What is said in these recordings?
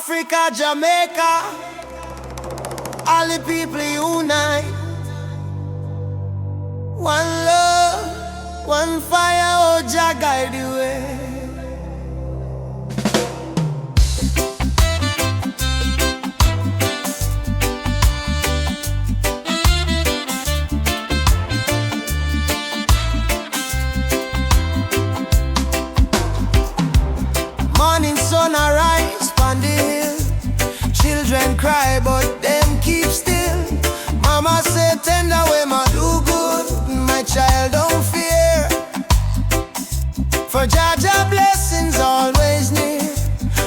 Africa, Jamaica, all the people unite. One love, one fire, oh Jah guide the way. Morning sun arise on the hill. Children cry but them keep still. Mama say tender way ma do good. My child don't fear, for Jah Jah blessings always near.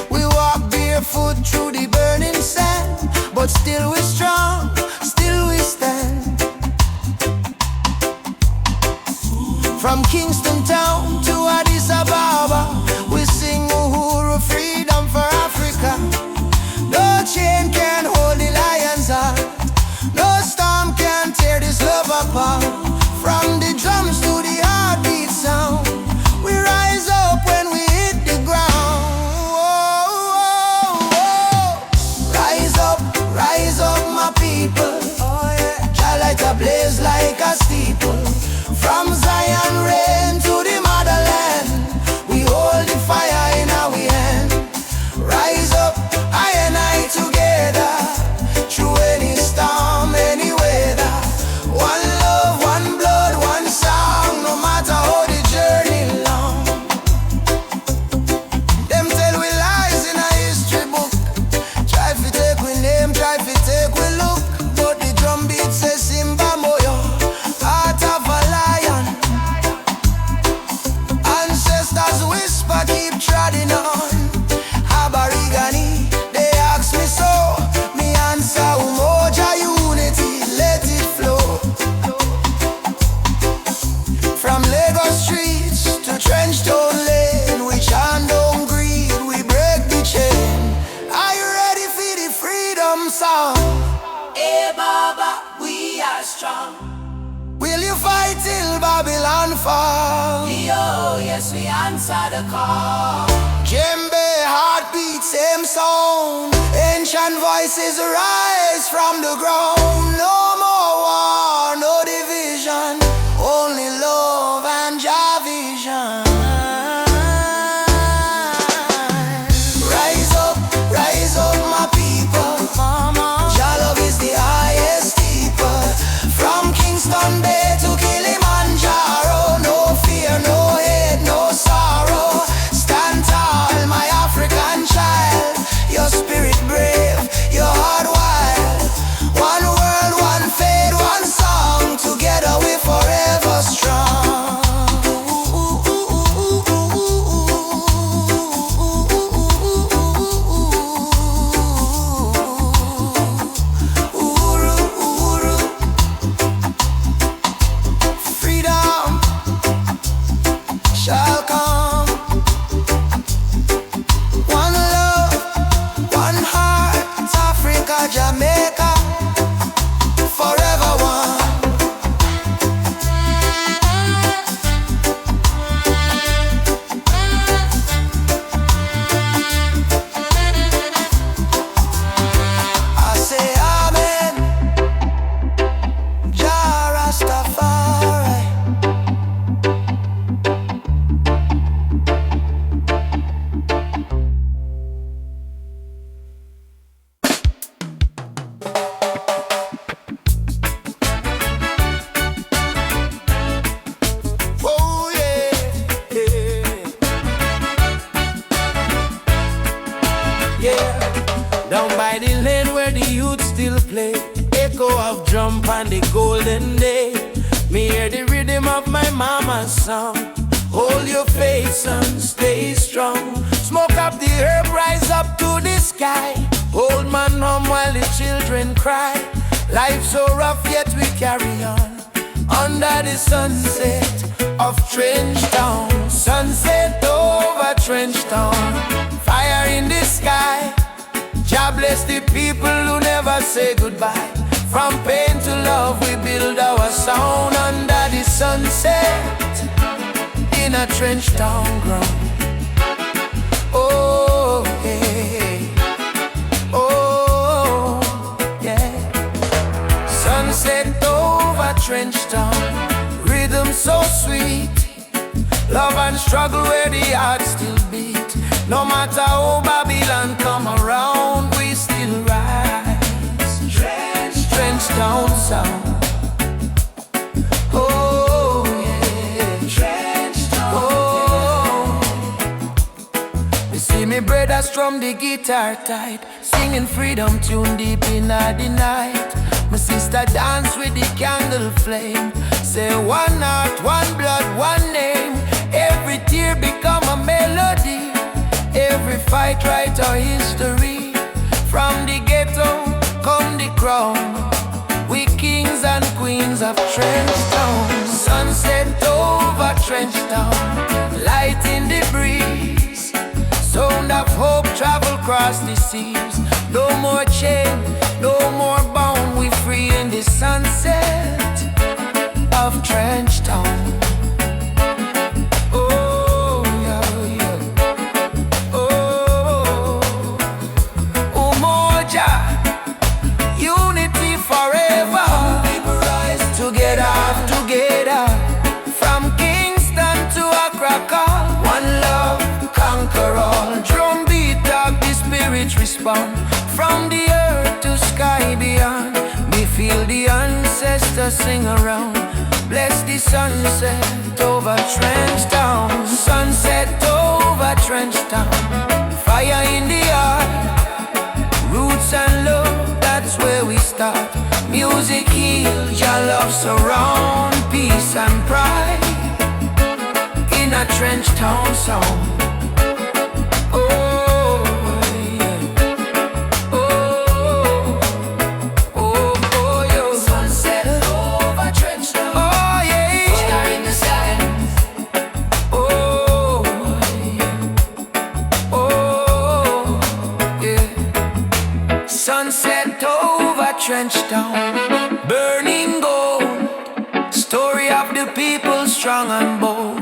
We walk barefoot through the burning sand, but still we strong, still we stand. From Kingston town to Addis Ababa, we sing Uhuru, freedom for Africa. No chain can hold the lion's heart, no storm can tear this love apart. From the drums to the heartbeat sound, we rise up when we hit the ground. Oh, oh, oh. Rise up my people. Jah light a blaze like a steeple. From Zion rain to the motherland, we hold the fire in our hand. Rise up, I and I together, through any storm, any weather. One love, one blood, one song, no matter how the journey long. Them tell we lies in a history book. Try to take we name, try to take we look, but the drum beat says Simba Moyo, heart of a lion. Ancestors whisper, keep treading on. Aborigine, they ask me so. Me answer, Umoja unity, let it flow. From Lagos streets to Trenchtown Lane, we chant down greed, we break the chain. Are you ready for the freedom song? Hey Baba, we are strong. Will you fight till Babylon fall? Yo, yes, we answer the call. Djembe, heartbeat, same sound. Ancient voices rise from the ground. No more war, no division, only love and Jah vision. Rise up, my people. Jah love is the highest steeple. From Kingston Bay to Kilimanjaro, no fear, no hate, no sorrow. Stand tall, my African child. Your spirit brave, your heart wild. One world, one fate, one song. Together we forever strong. Uhuru, uhuru. Freedom shall come. One love, one heart, Africa, Jamaica, forever one. I say amen, Jah Rasta Family. Oh yeah, yeah, yeah. Down by the lane where the youth still play, echo of drum and the golden day. Me hear the rhythm of my mama's song. Hold your faith, son, stay strong. Smoke up the herb, rise up to the sky. Old man home while the children cry. Life so rough yet we carry on. Under the sunset of Trenchtown, sunset over Trenchtown. Fire in the sky. Jah bless the people who never say goodbye. From pain to love we build our sound. Under the sunset in a Trenchtown ground. Oh, hey. trench town. Rhythm so sweet, love and struggle where the heart still beat. No matter how Babylon come around, we still rise. Trench town sound. Oh yeah, trench town. Oh, you see me brother strum the guitar tight, singing freedom tune deep in the night. My sister dance with the candle flame. Say one heart, one blood, one name. Every tear become a melody. Every fight write our history. From the ghetto come the crown. We kings and queens of Trench Town. Sunset over Trench Town, light in the breeze. Sound of hope travel across the seas. No more chain, no more bound. We free in the sunset of Trench Town. Oh, yeah, yeah. Oh, Umoja, unity forever. People rise together, together. From Kingston to Accra, one love, conquer all. Drum beat up, the spirit respond. From the earth to sky beyond, me feel the ancestors sing around. Bless the sunset over Trench Town. Sunset over Trench Town. Fire in the heart, roots and love, that's where we start. Music heals, your love surround. Peace and pride in a Trench Town sound. Sunset over Trench Town, burning gold. Story of the people strong and bold.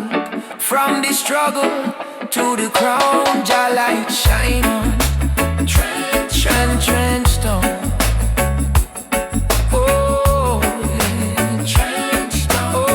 From the struggle to the crown, your light shine on Trench Town. Oh, yeah. Trench Town. Oh.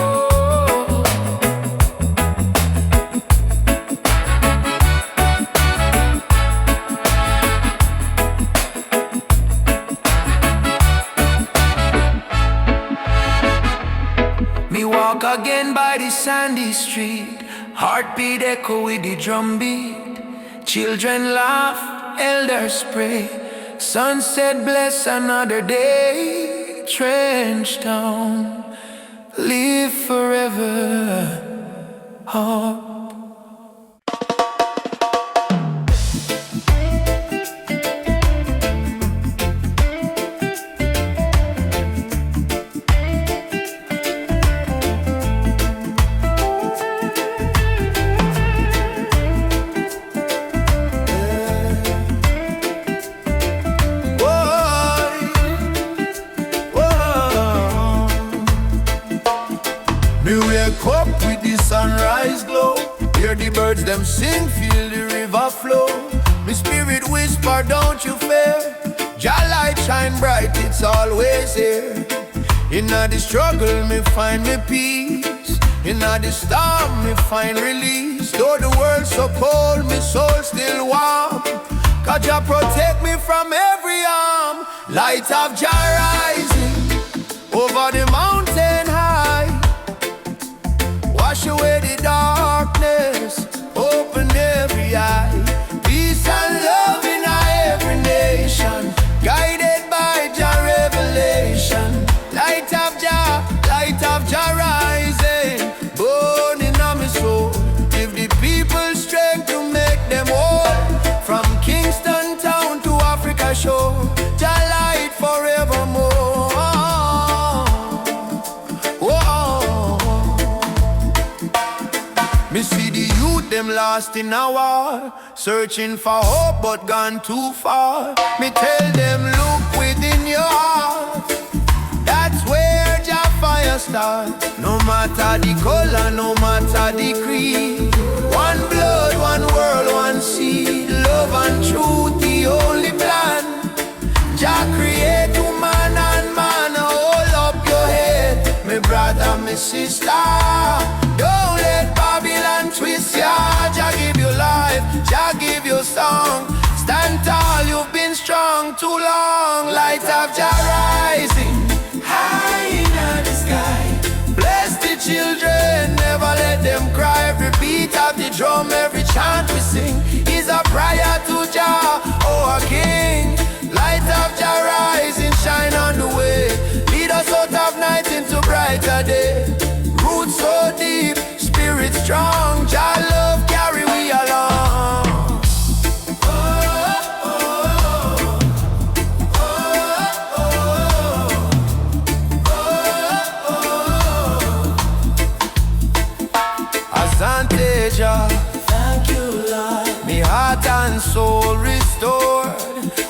Me walk again by the sandy street, heartbeat echo with the drum beat. Children laugh, elders pray. Sunset bless another day. Trench Town, live forever. Oh. Sunrise glow, hear the birds them sing, feel the river flow. My spirit whisper, don't you fear. Jah light shine bright, it's always here. In the struggle, me find me peace. In the storm, me find release. Though the world so cold, me soul still warm. Cause Jah protect me from every harm. Light of Jah rising over the mountain high. Wash away the darkness, open every eye. Peace and love in every nation, guided by Jah revelation. Light of Jah rising, born in my soul. Give the people strength to make them whole. From Kingston town to Africa shore, Jah light forevermore. Me see the youth them lost in a war, searching for hope but gone too far. Me tell them look within your heart, that's where Jah fire starts. No matter the color, no matter the creed, one blood, one world, one seed. Love and truth, the only plan. Jah create woman and man, hold up your head. Me sister. Don't let Babylon twist ya. Jah give you life, Jah give you song. Stand tall, you've been strong too long. Light of Jah rising high in the sky. Bless the children, never let them cry. Every beat of the drum, every chant we sing is a prayer to Jah, oh our King. Light of Jah rising, shine on the way. Lead us out of night into brighter day. Roots so deep, spirit strong. Jah love carry we along. Thank you, Lord. Me heart and soul restored.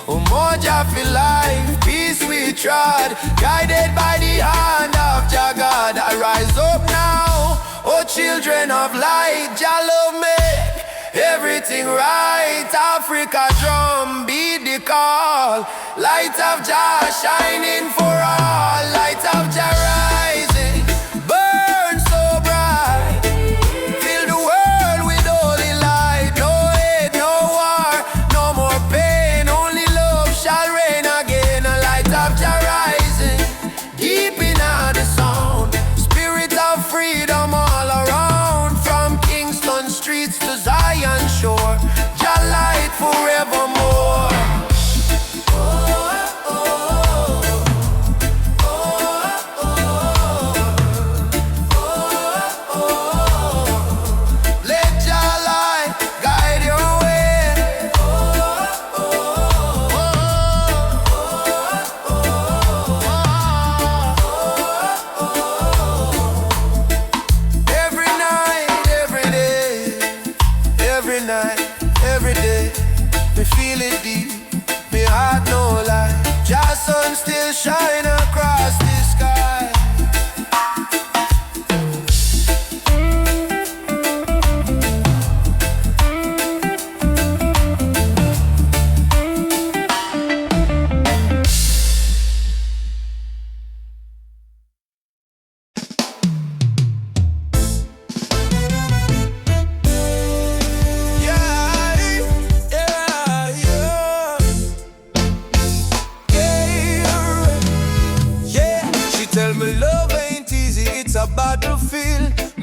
Oh, more Jah for life, peace we trod. Guided by the hand of Jah God. I rise up now, oh children of light. Jah love make everything right. Africa drum beat the call. Light of Jah shining for all. Light of Jah rising, burn so bright. Fill the world with holy light. No hate, no war, no more pain. Only love shall reign again. A light of Jah rising, deep in the sound. Spirit of freedom all around. From Kingston streets to Zion shore. Jah light forevermore. Sun still shine across the sky.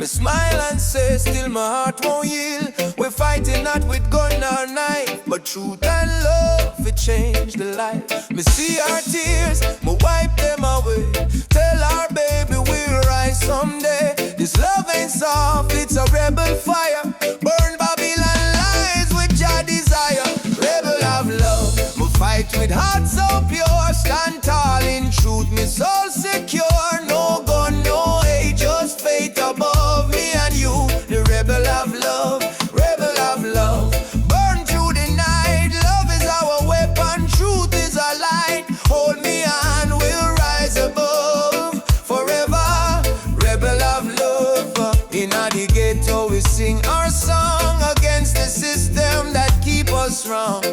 Smile and say, still my heart won't yield. We're fighting not with gun or knife, but truth and love, it changed the life. Me see our tears, me wipe them away. Tell our baby we'll rise someday. This love ain't soft, it's a rebel fire. Burn Babylon lies with your desire. Rebel of love, me fight with heart so pure. Stand tall in truth, me soul secure. No gun, no hate, just faith above me and you. The rebel of love, rebel of love. Burn through the night, love is our weapon, truth is our light. Hold me and we'll rise above forever. Rebel of love. In the ghetto we sing our song against the system that keep us wrong.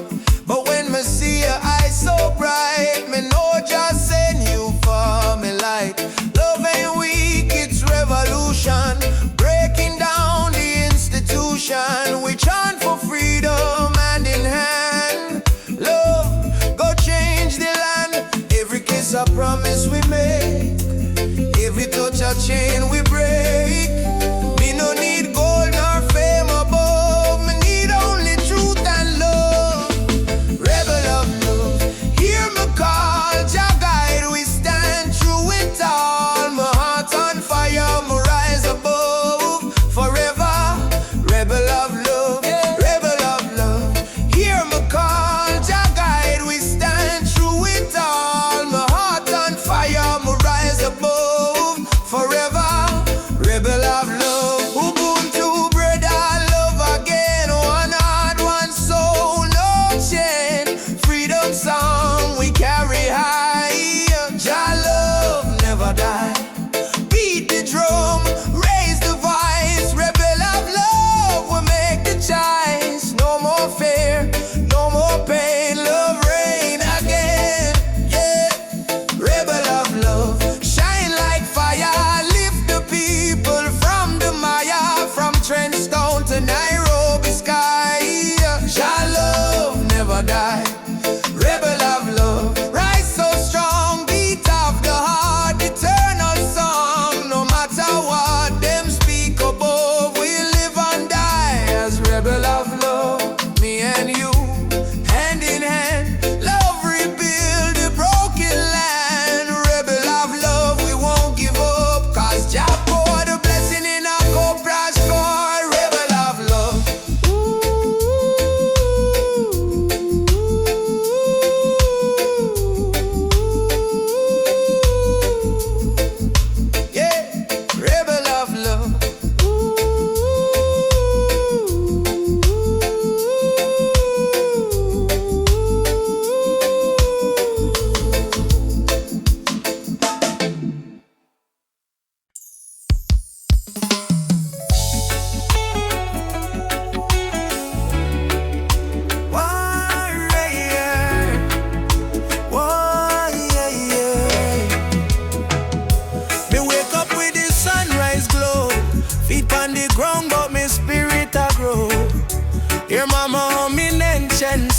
But when me see your eyes so bright, me know just send you for me light. Love ain't weak, it's revolution. Breaking down the institution. We chant for freedom hand in hand. Love, go change the land. Every kiss a promise we make. Every touch a chain we break. Me no need gold nor fame above. Me need only truth and love. Rebel of love, hear me call. Jah guide, we stand through it all. My heart on fire, me rise above forever. Rebel of love, rebel of love, hear me call. Jah guide, we stand through it all. My heart on fire, me rise above forever.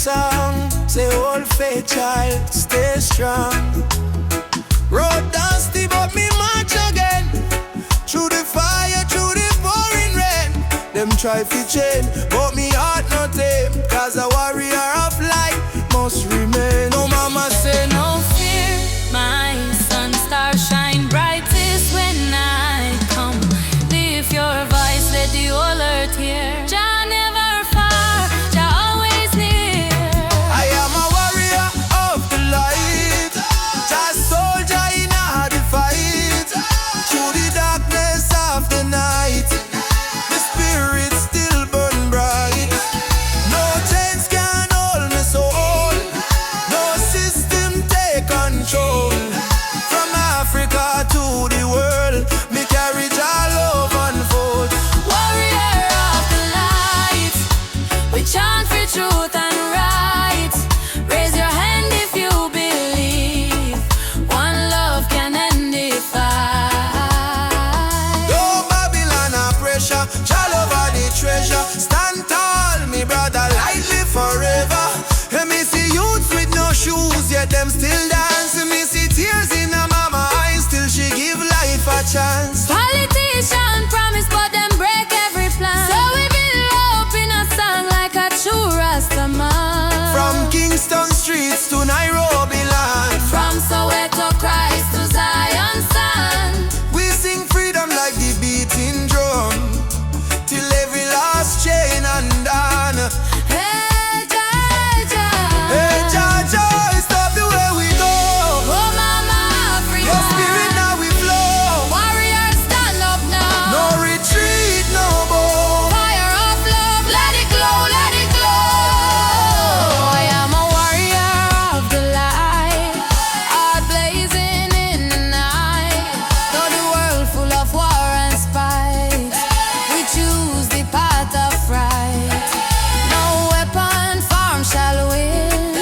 song. Say old faith child, stay strong. Road dusty but me march again. Through the fire, through the pouring rain. Them try to chain, but me heart not tame. Cause a warrior of light must remain. No mama say no fear. My sun star shine brightest when I come. Lift your voice, let the whole earth hear. Jah never far, Jah always near. I am a warrior of the light. Jah soldier in the fight. Through the darkness of the night, the spirit still burn bright. No chains can hold me soul. No system take control. From Africa to the world, me carry Jah love unfold. Warrior of the light, we chant for truth and right. Raise your hand if you believe. One love can end the fight. No Babylon a pressure, Jah love are the treasure. Stand tall, me brother, light live forever. And me see youths with no shoes, yet them still dance. And me see tears in a mama eyes, still she give life a chance. Politician promise, but them break every plan. So we build hope in a song like a true Rasta man. From Kingston streets to Nairobi land, From Soweto Christ to Zion stand. we sing freedom like the beating drum, till every last chain undone. Hey, Jah, Jah. Hey Jah, Jah, stop the way we go. Oh, Mama Africa. Your spirit now we flow. Warriors stand up now. No retreat, no more. Fire of love, let it glow, let it glow. I am a warrior of the light, heart blazing in the night. Though the world full of war and spite, we choose the path of right. No weapon formed shall win.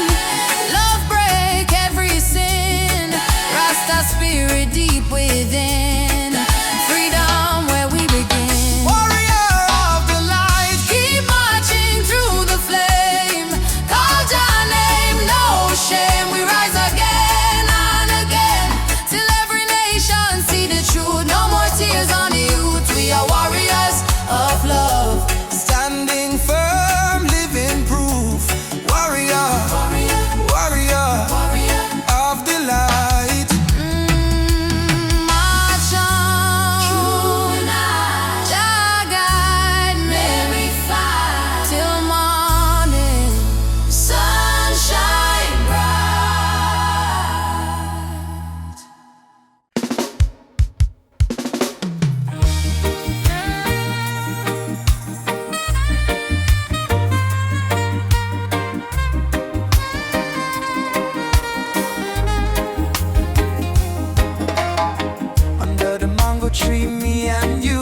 Love break every sin. Rasta spirit deep within. Freedom where we begin. Warrior of the light, Keep marching through the flame. Call your name, no shame. We rise again and again, till every nation see the truth. No more tears on the youth. We are warriors of love. standing firm, living proof. Warrior, warrior of the light. March on, Jah guide me till morning, sunshine bright. Under the mango tree, me and you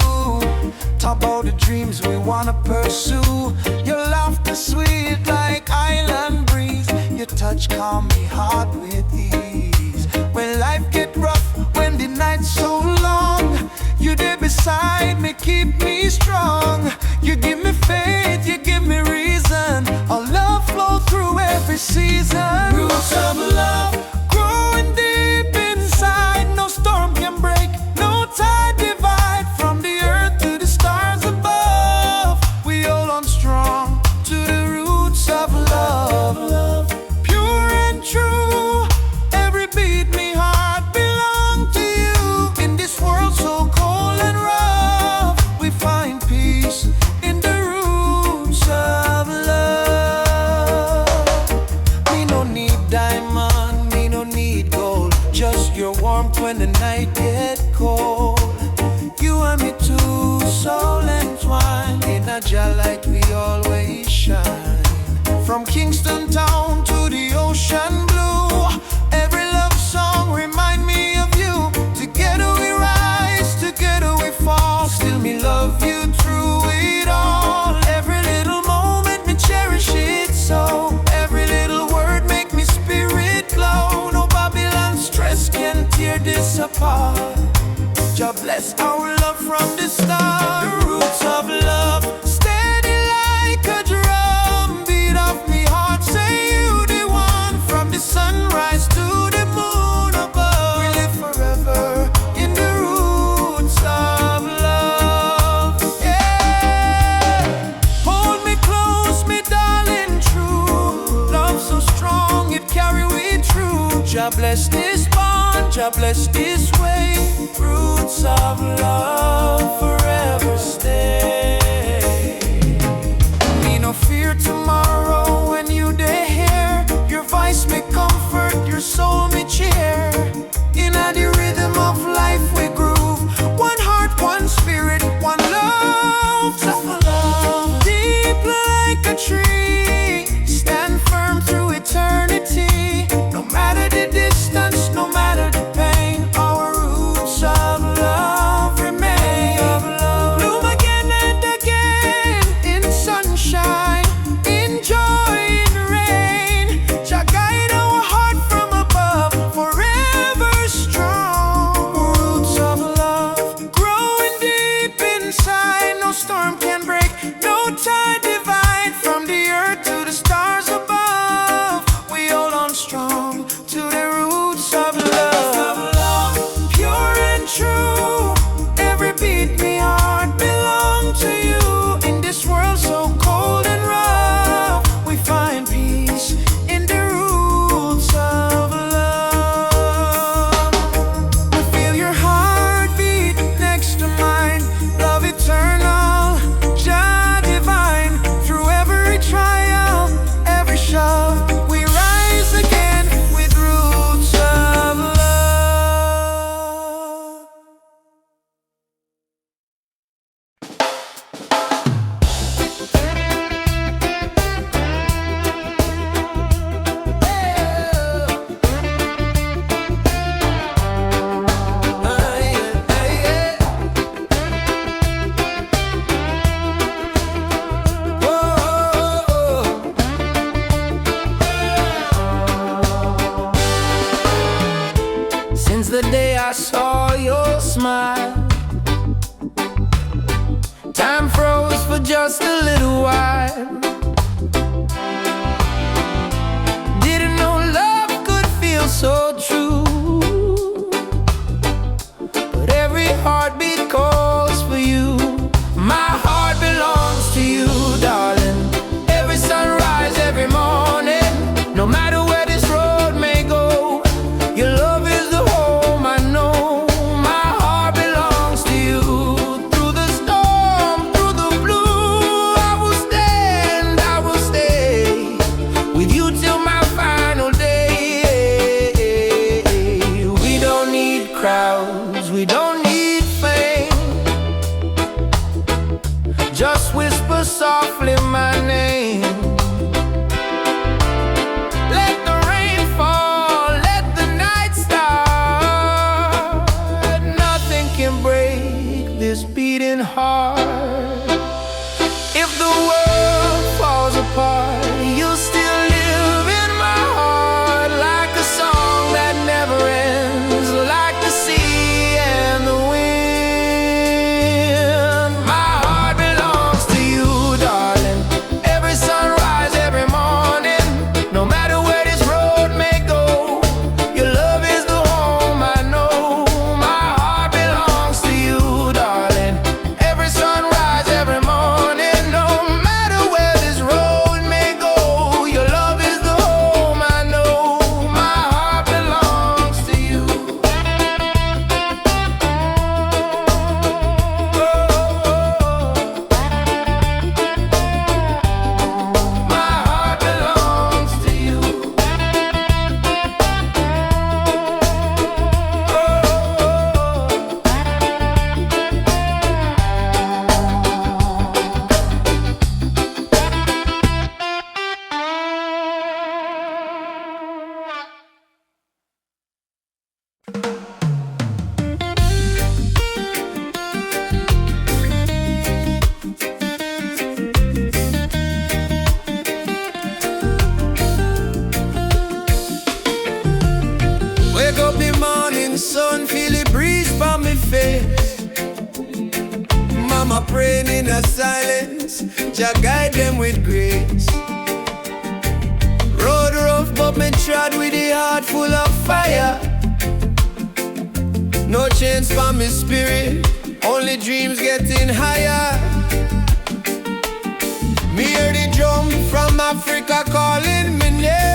talk about the dreams we wanna pursue. Your laughter sweet like island breeze. Your touch calm me heart with ease. When life get rough, when the night's so long, you there beside me, keep me strong. You give me faith, you give me reason. Our love flow through every season. Roots of love growing deep inside. No storm can break, no tide divide. From the earth to the stars above, we hold on strong to the roots of love. Pure and true, every beat me heart belong to you. In this world so cold and rough, we find peace in the roots of love. Me no need diamond, me no need gold, just your warmth when the night get cold. You and me too, soul entwined. In a Jah light we always shine. From Kingston town to the ocean blue, every love song remind me of you. Together we rise, together we fall. Still me love you through it all. Every little moment me cherish it so. Every little word make me spirit glow. No Babylon stress can tear this apart. Jah bless our love from the start. The roots of love, steady like a drum. Beat of me heart, say Jah bless this bond, Jah bless this way. Roots of love forever stay. Me no fear tomorrow when you dey here. Your voice may comfort, your soul may cheer. In the rhythm of life we groove. One heart, one spirit, one love. Tough love, deep like a tree. Stand firm through eternity. No matter the distance, no matter the pain, our roots of love remain. Bloom again and again in sunshine, in joy, in rain. Jah guide our heart from above, forever strong. Roots of love growing deep inside. No storm can break, no tide divide. From the earth to the stars above, we hold on strong to the roots of love. Pure and true, every beat me heart belong to you. In this world so cold and rough, we find peace in the roots of love. I feel your heartbeat next to mine. Love eternal, Jah divine. Through every trial, every shove, we rise again with roots of love. Since the day I saw your smile, time froze for just a little while. Didn't know love could feel so true, but every heartbeat calls for you. My heart belongs to you, darling. Every sunrise, every morning, no matter where this road may go, your love is the home I know. My heart belongs to you. Through the storm, through the blue, I will stand, I will stay with you till my final day. We don't need crowds, we don't need fame. Just whisper softly my name. Let the rain fall, let the night start. Nothing can break this beating heart. If the world falls apart, you'll still live in my heart. Like a song that never ends, like the sea and the wind. My heart belongs to you, darling. Every sunrise, every morning, no matter where this road may go, your love is the home I know. My heart belongs to you, darling. Every sunrise, every morning, no matter where this road may go, your love is the home I know. My heart belongs to you. My heart belongs to you. Wake up the morning sun, feel the breeze by my face. Mama praying in a silence, Jah guide them with grace. Road rough but me trod with the heart full of fire. No chains for me spirit, only dreams getting higher. Me hear the drum from Africa calling me name.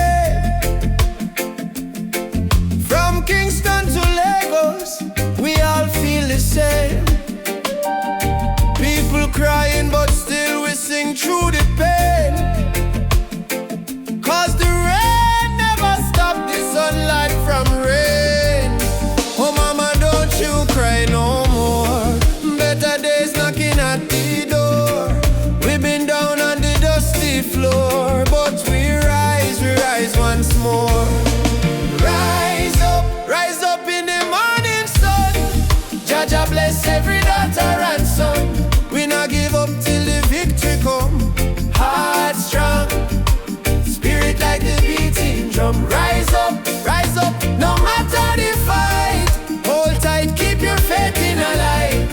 rise up, no matter the fight. Hold tight, keep your faith in a light.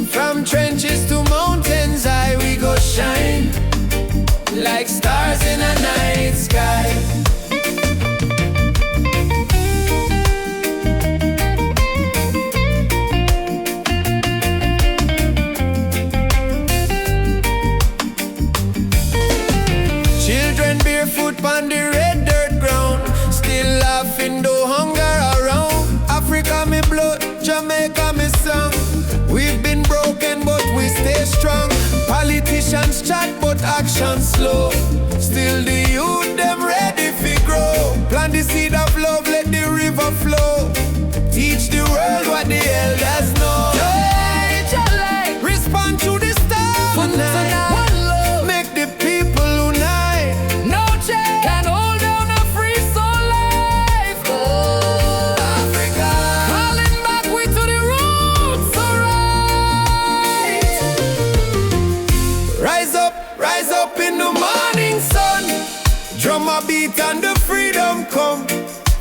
From trenches to mountains high, we go shine like stars in a night sky. Children barefoot on the red dirt ground, still laughing though hunger around. Africa me blood, Jamaica me song. We've been broken but we stay strong. Politicians chat but action slow. Still the youth them ready fi grow. Plant the seed of love, let the river flow. Teach the world what the elders know. Respond to the star tonight. One love, make the people unite. No change can hold down a free soul life. Oh, Africa, calling back we to the roots, alright. Rise up in the morning sun. Drum a beat and the freedom come.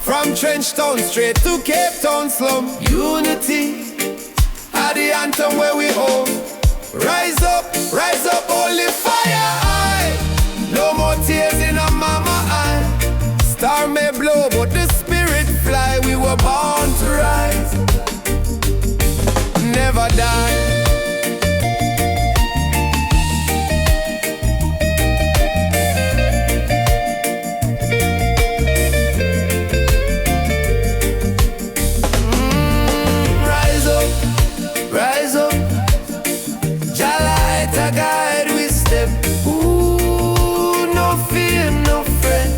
From Trench Town straight to Cape Town slum. Unity are the anthem where we home. Rise up, holy fire high. No more tears in a mama eye. Star may blow but the spirit fly. We were born to rise, never die. Rise up, Jah light a guide we step. Ooh, no fear, no fret,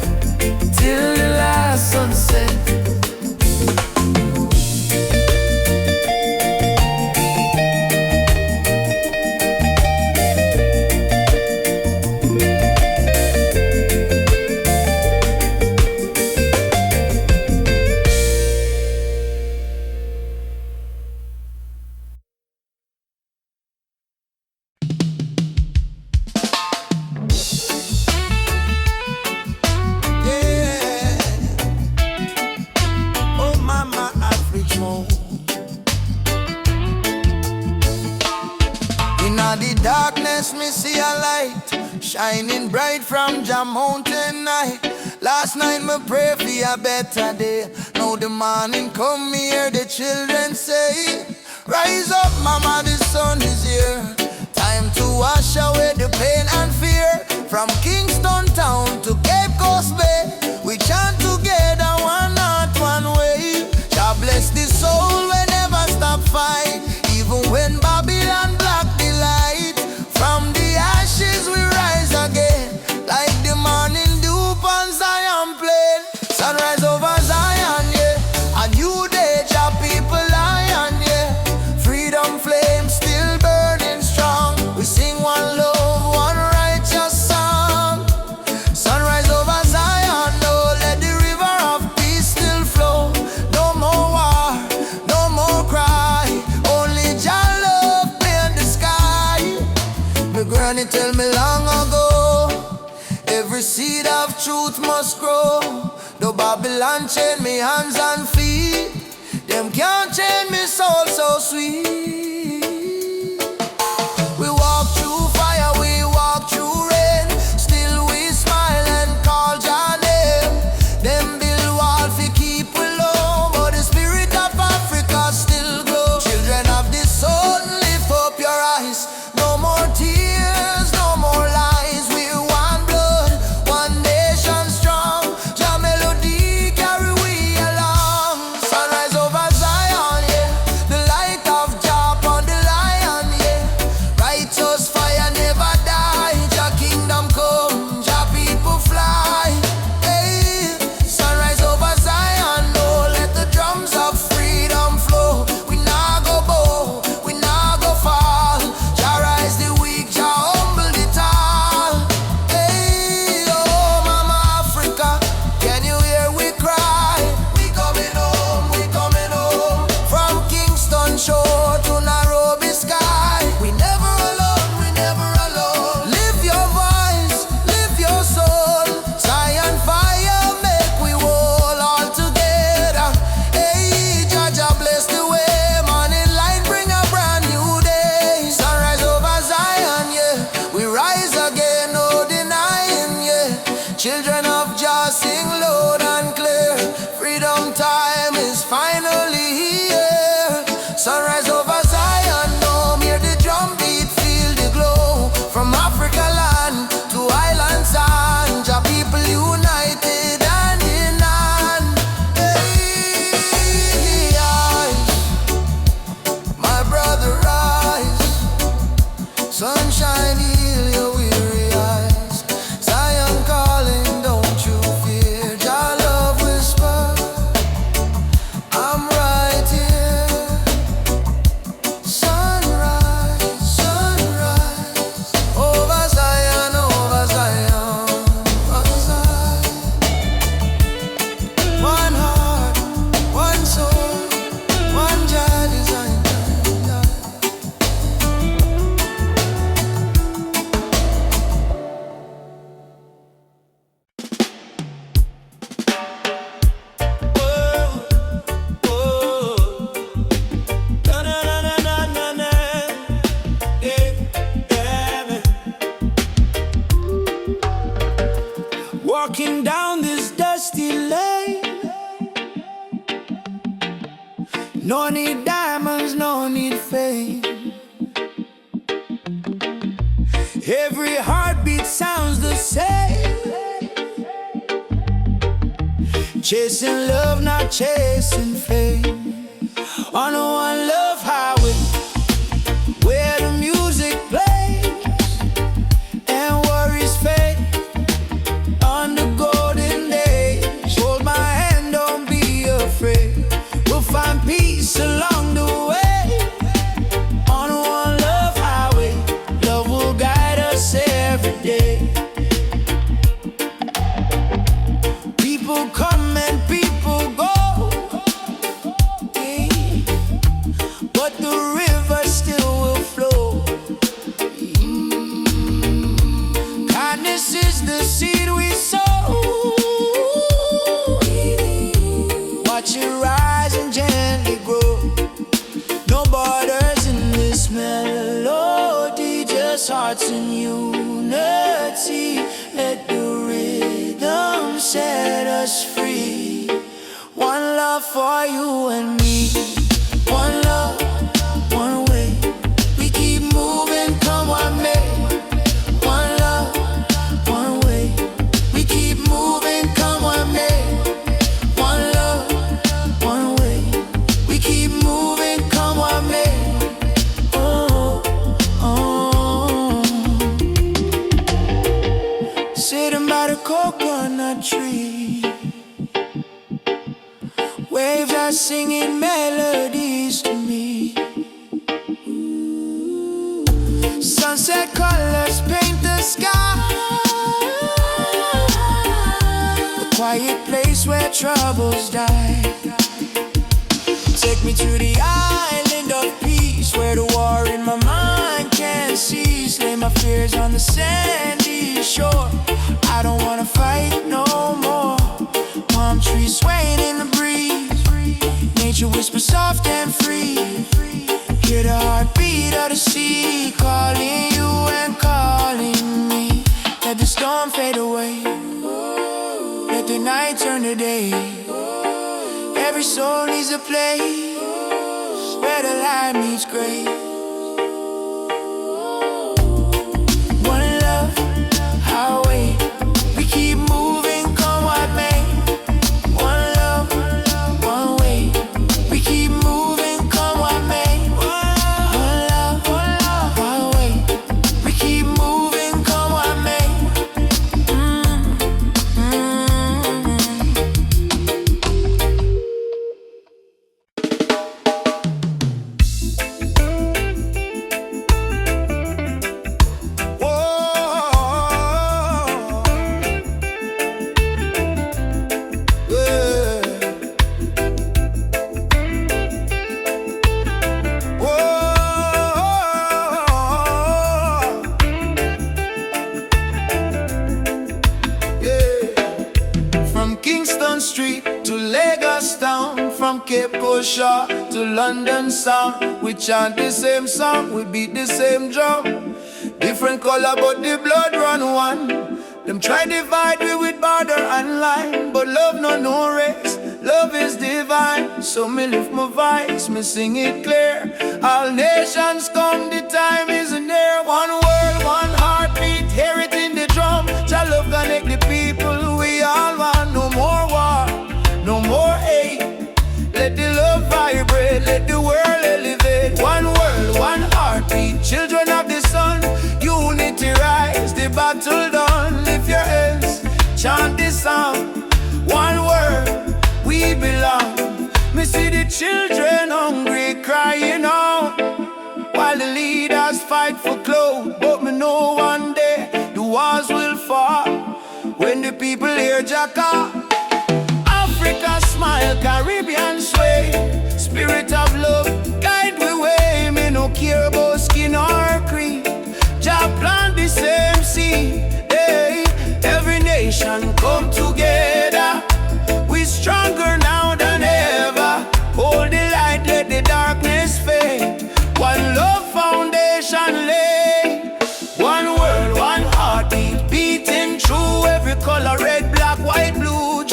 till the last sunset. Darkness, me see a light shining bright from Jah mountain night. Last night me pray for a better day. Now the morning come, me hear the children say, rise up, mama, the sun is here. Time to wash away the pain and fear. From Kingston town to Cape Coast Bay, we chant together, one heart, one way. Jah bless the soul, we never stop fight. Even when Babylon block the light, from the ashes we rise again, like the morning dew on Zion plain. Sunrise over Zion, yeah. A new day, Jah people lion, yeah. Freedom flame still burning strong. We sing one love, one righteous song. Sunrise over Zion, no, let the river of peace still flow. No more war, no more cry. Only Jah love paint the sky. My granny tell me long ago, every seed of truth must grow. Though Babylon chain me hands and feet, them can't chain me soul so sweet. We walk through fire, we walk through rain, still we smile and call Jah name. Them build wall fi keep we low, but the spirit of Africa still glow. Children of the sun, lift up your eyes. No more tears, no more lies. We one blood, one nation strong. Jah melody carry we along. Sunrise over Zion, yeah. The light of Jah No need diamonds, no need fame. Every heartbeat sounds the same. Chasing love, not chasing fame. On a one love highway, where the music plays and worries fade. On the golden days, hold my hand, don't be afraid. We'll find peace along the way. On a one love highway, love will guide us every day. People come and people go, but the river still will flow. Kindness is the seed we sow. Watch it rise and gently grow. No borders in this melody, just hearts in unity. Let the rhythm set us free. One love for you and me. One love, one way. We keep moving, come what may. One love, one way. We keep moving, come what may. One love, one way. We keep moving, come what may. Oh, oh. Sitting by the coconut tree, waves are singing melodies to me. Sunset colors paint the sky. The quiet place where troubles die. Take me to the island of peace, where the war in my mind can't cease. Lay my fears on the sandy shore. I don't wanna fight no more. Palm trees swaying in the breeze. Nature whispers soft and free. Hear the heartbeat of the sea, calling you and calling me. Let the storm fade away. Let the night turn to day. Every soul needs a place where the light meets gray. One love, highway. We keep moving, come what may. One love, one way. We keep moving, come what may. One love, one way. We keep moving, come what may. From Kingston Street to Lagos town, from Cape Coast Shore to London sound, we chant the same song, we beat the same drum. Different color but the blood run one. Them try divide we with border and line, but love no race, love is divine. So me lift my voice, me sing it clear. All nations come, the time is near. One world, one heartbeat, hear it in the drum. Jah love connect the people, we all want. No more war, no more hate. Let the love vibrate, let the world elevate. One world, one heartbeat, children of the sun. Unity rise, the battle done. Lift your hands, chant this song. One world, we belong. Me see the children hungry, crying out, while the leaders fight for clothes. But me know one day the walls will fall when the people hear Jacka. Africa smile, Caribbean sway. Spirit of love, guide we way. Me no care about skin or creed. Jah plant the same seed. Hey, every nation come together. We stronger now than ever. Hold the light, let the darkness fade. One love foundation lay. One world, one heartbeat, beating through every color, red, black, white, blue.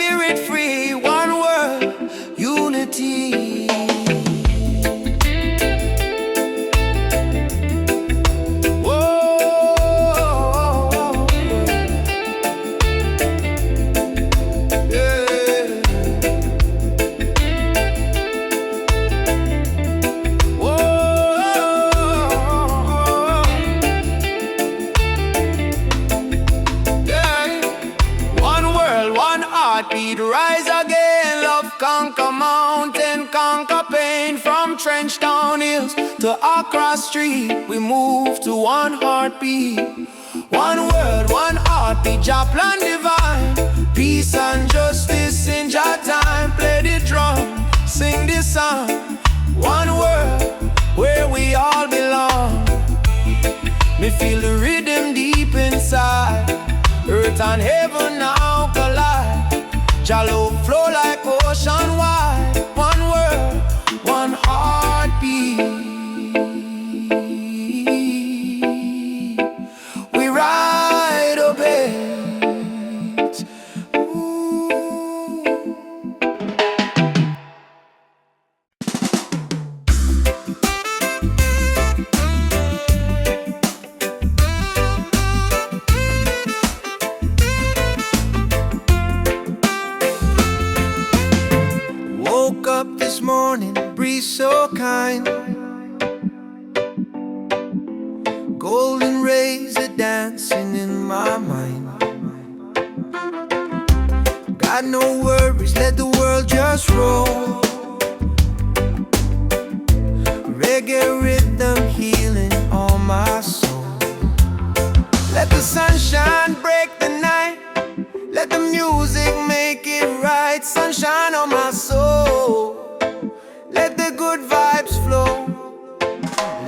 spirit free, one world, unity. Rise again, love conquer mountain, conquer pain. From trench down hills to Accra Street, we move to one heartbeat. One world, one heartbeat, Jah plan divine. Peace and justice in Jah time. Play the drum, sing this song. One world, where we all belong. Me feel the rhythm deep inside. Earth and heaven now collide. Jah love flow like ocean wide. One world, one heartbeat. We ride a bit. Woke up this morning, breeze so kind. Golden rays are dancing in my mind. Got no worries, let the world just roll. Reggae rhythm healing all my soul. Let the sunshine break the night. Let the music make it right. Sunshine on my soul. Let the good vibes flow.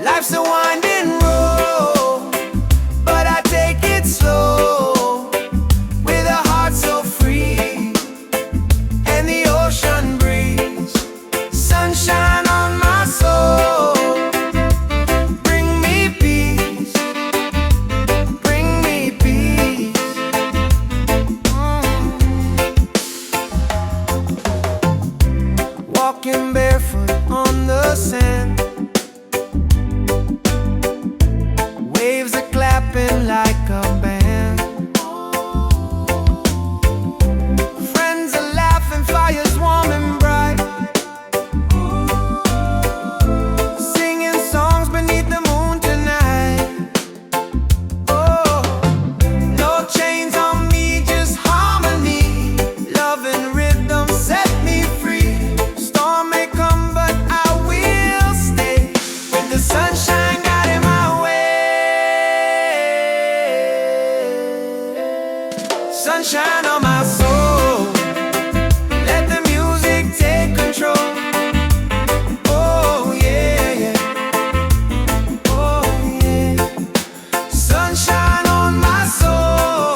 Life's a winding road, but I take it slow. With a heart so free and the ocean breeze. Sunshine on my soul. Bring me peace. Bring me peace. Walking barefoot on the sand. Waves are clapping like a band. Friends are laughing, fires warm and bright. Singing songs beneath the moon tonight. Oh, no chains on me, just harmony. Love and rhythm set me free. Storm may come, but I will stay. With the sunshine guiding my way. Sunshine on my soul. Let the music take control. Oh yeah, yeah. Oh yeah. Sunshine on my soul.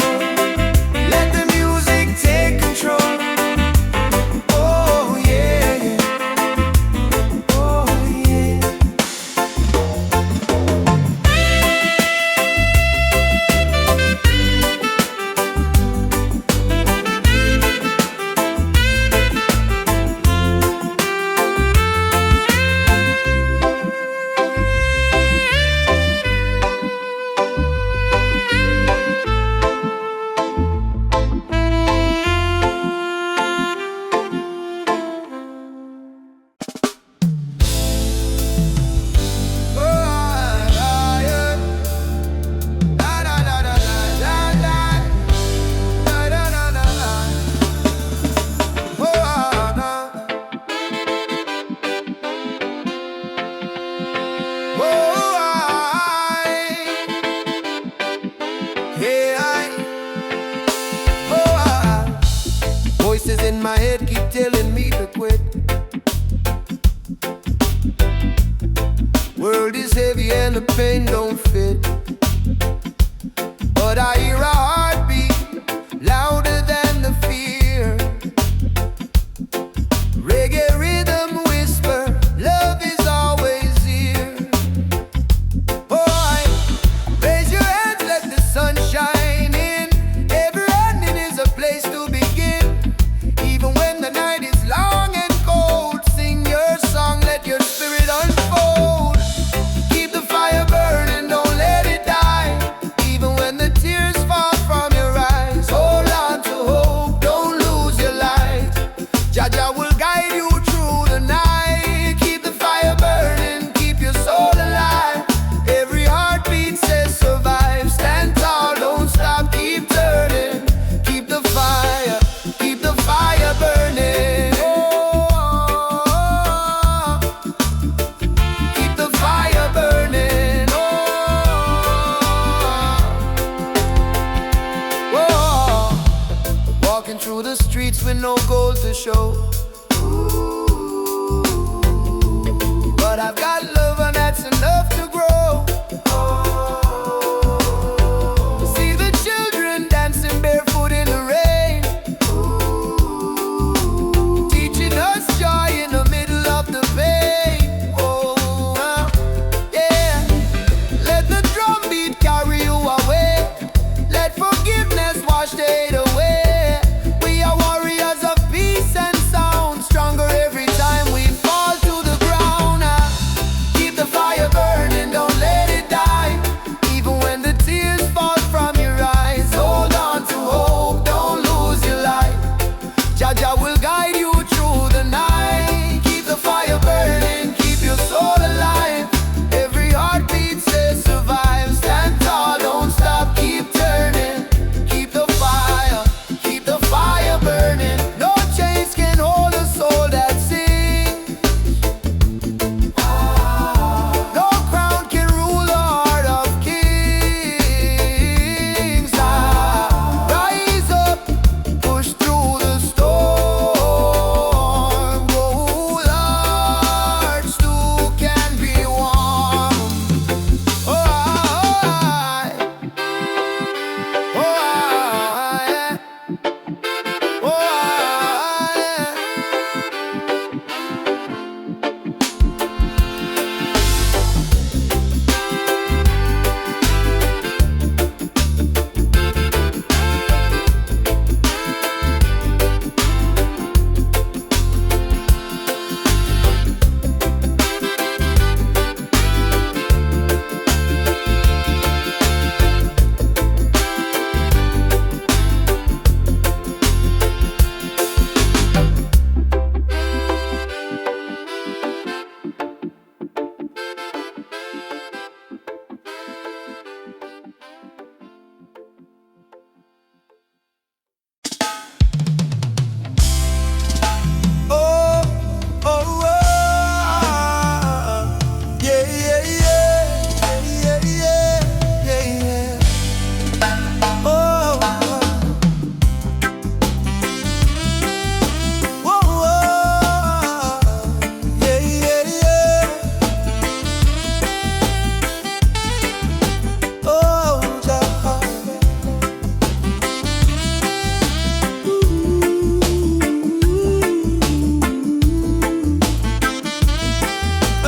Let the music take control. Oh yeah, yeah. Oh yeah. Voices in my head keep telling me to quit. World is heavy and the pain don't fit. But I hear a heartbeat louder than the fear. Reggae rhythm whisper, love is always here. Boy, raise your hands, let the sun shine in. Every ending is a place to begin. show. But I've got love and that's enough to grow. See the children dancing barefoot in the rain, teaching us joy in the middle of the pain. Oh, yeah. Let the drum beat carry you away. Let forgiveness wash the hate away. We are warriors of peace and sound, stronger every time we fall to the ground. Keep the fire burning, don't let it die. Even when the tears fall from your eyes, hold on to hope, don't lose your light. Jah will guide you through the night. Keep the fire burning, keep your soul alive. Every heartbeat says survive. Stand tall, don't stop, keep turning. Keep the fire burning. No chains can hold a soul that sings. No crown can rule the heart of kings. Rise up, push through the storm. Oh, hearts too can be warm. Oh,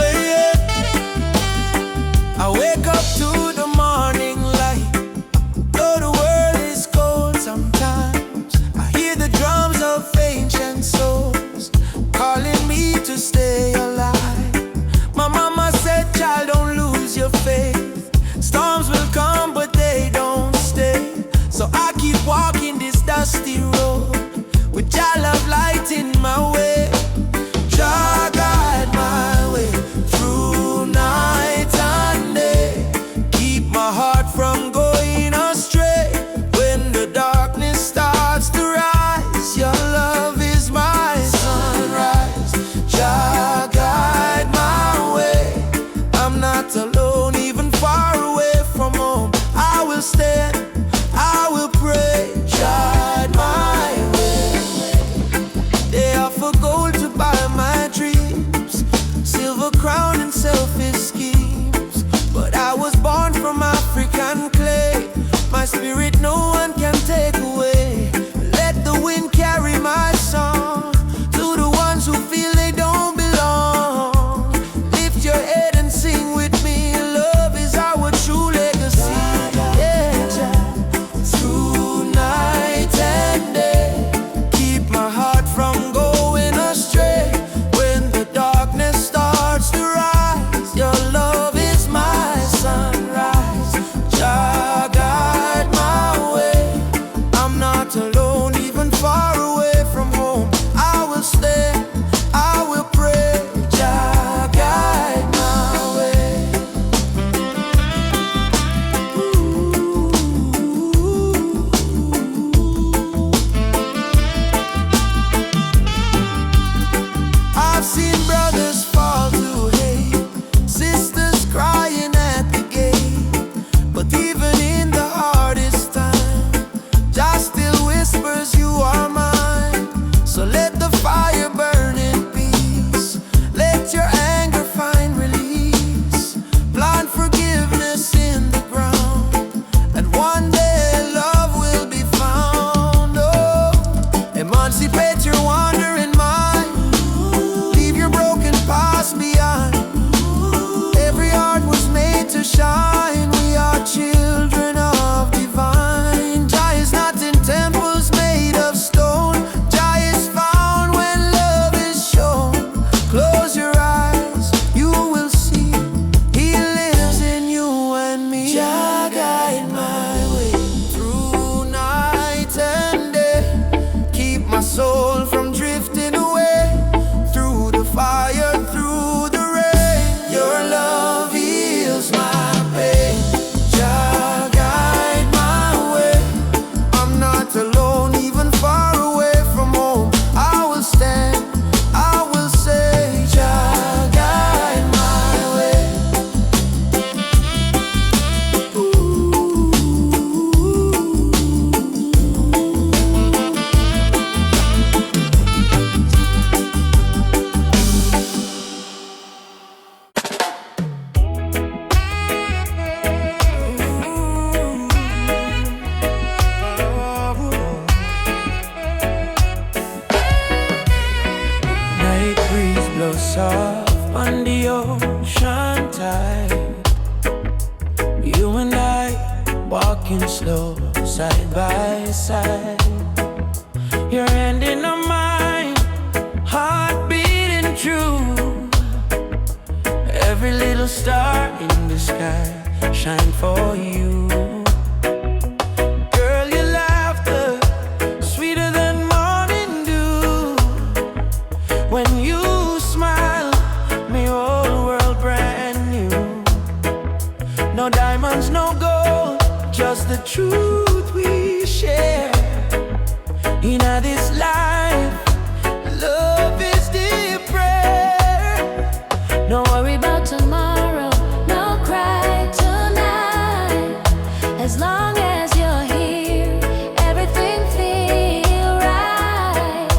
yeah. I wake up to the morning light, though the world is cold sometimes. I hear the drums of ancient souls calling me to stay alive. My mama said, child, don't lose your faith. Storms will come, but they don't stay. So I keep walking this dusty road with Jah love light in my way. Jah guide my way through night and day. Keep my heart from going astray. When the darkness starts to rise, your love is my sunrise. Jah guide my way. I'm not alone, even far away from home. I will stand, I will pray. Guide my way. They offer gold to buy my dreams, silver crown and selfish schemes. But I was born from African clay. My spirit no one can take away. Let the wind carry my song to the ones who feel they don't belong. Lift your head and sing with me. Love is our true legacy. Yeah, through night and day. Keep my heart from going astray. When the darkness starts to rise, your love tide. You and I walking slow, side by side. Your hand in mine, heart beating true. Every little star in the sky shine for you. Girl, your laughter sweeter than morning dew. When you smile, my whole world brand new. No diamonds, no gold, just the truth we share. In this life, love is the prayer. No worry about tomorrow, no cry tonight. As long as you're here, everything feel right.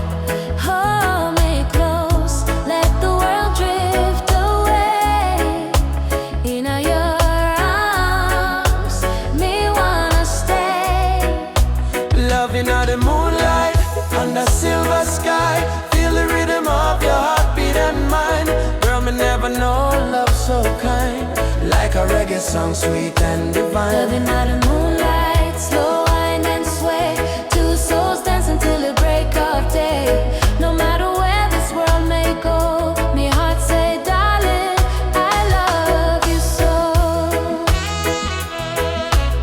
Hold me close, let the world drift away. In your arms, me wanna stay. Loving all the moonlight under silver sky. Feel the rhythm of your heartbeat and mine. Girl, me never know love so kind. Like a reggae song, sweet and divine. Loving out the moonlight, slow wine and sway. Two souls dance until the break of day. No matter where this world may go, me heart say, darling, I love you so.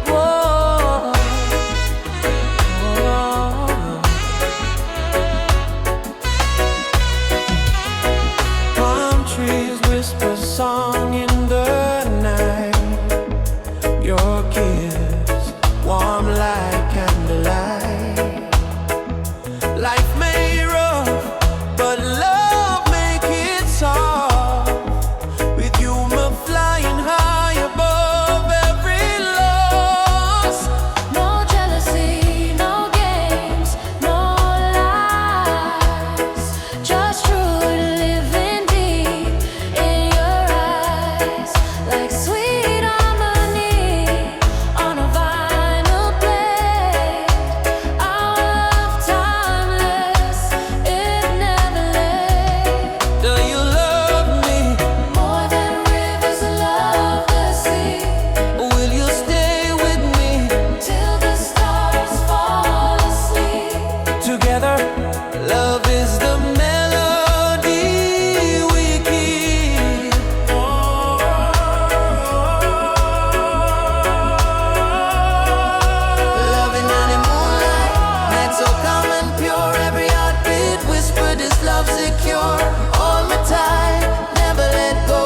Whoa. Palm trees whisper song in the night. Your kiss warm like candlelight. Life may rough, but love make it soft. With you, me flying high above every loss. No jealousy, no games, no lies. Just true living deep in your eyes. Like sweet harmony on a vinyl plate. Our love timeless, it never late. Do you love me? More than rivers love the sea. Will you stay with me? Till the stars fall asleep. Together, love is the melody we keep. Loving in the moonlight, night so calm and pure. Every heartbeat whisper this love secure. Hold me tight, never let go.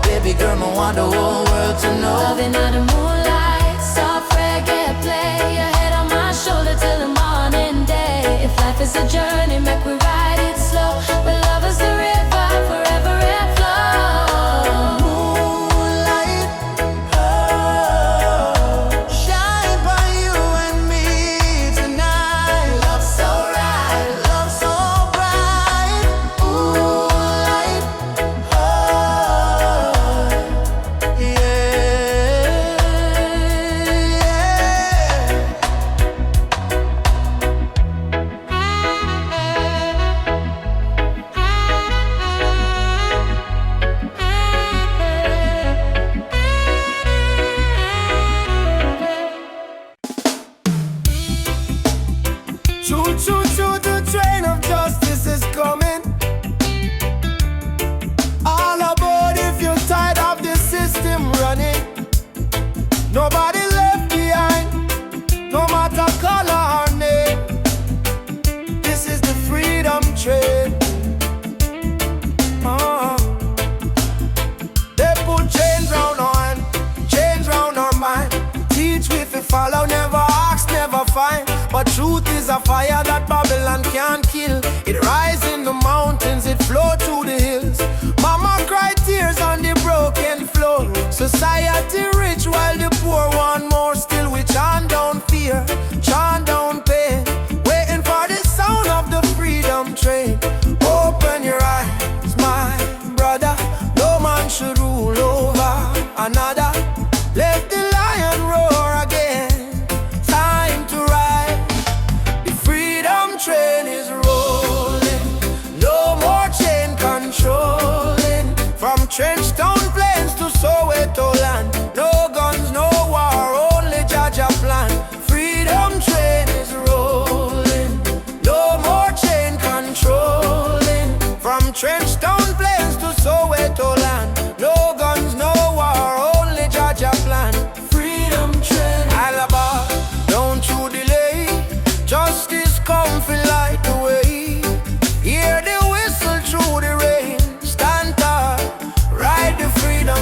Baby girl, I want the whole world to know. Loving out the moonlight, soft reggae play. Your head on my shoulder till the morning day. If life is a journey, make we ride it slow. But love is the river, forever it flows. Moonlight, oh, shine by you and me tonight. Love so right, love so bright. Moonlight, oh, yeah, choo choo choo, the train of justice is coming. All aboard if you're tired of the system running. Nobody left behind, no matter color or name. This is the freedom train. They put chains round our hand, chains round our mind. Teach we fi follow, never ask, never find. But truth is a fire that Babylon can't kill. It rise in the mountains, it flow through the hills. Mama cry tears on the broken floor. Society rich while the poor want more. Still we chant down fear, chant down pain. Waiting for the sound of the freedom train. Open your eyes, my brother. No man should rule over another. Let the lion roar again. Time to ride. The freedom train is rolling. No more chain controlling. From trench town plains to soul.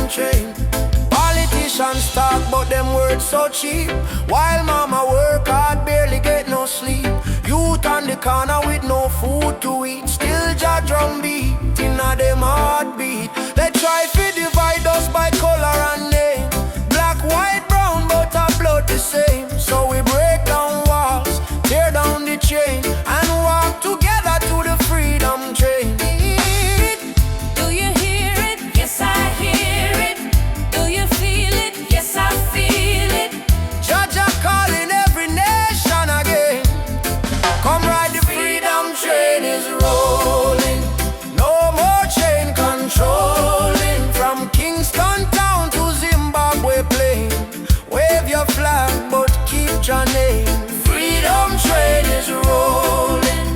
train. Politicians talk but them words so cheap, while mama work hard, barely get no sleep. Youth on the corner with no food to eat, still Jah drum beat inna them heartbeat. They try to divide us by color and name, black, white, brown, but our blood the same. So we break down walls, tear down the chain, and walk together to the freedom train. Do you hear it? Yes, I hear it. Do you feel it? Yes, I feel it. Jah calling every nation again. Come ride the freedom train is rolling. No more chain controlling. From Kingston town to Zimbabwe plain. Wave your flag but keep your name. Freedom train is rolling.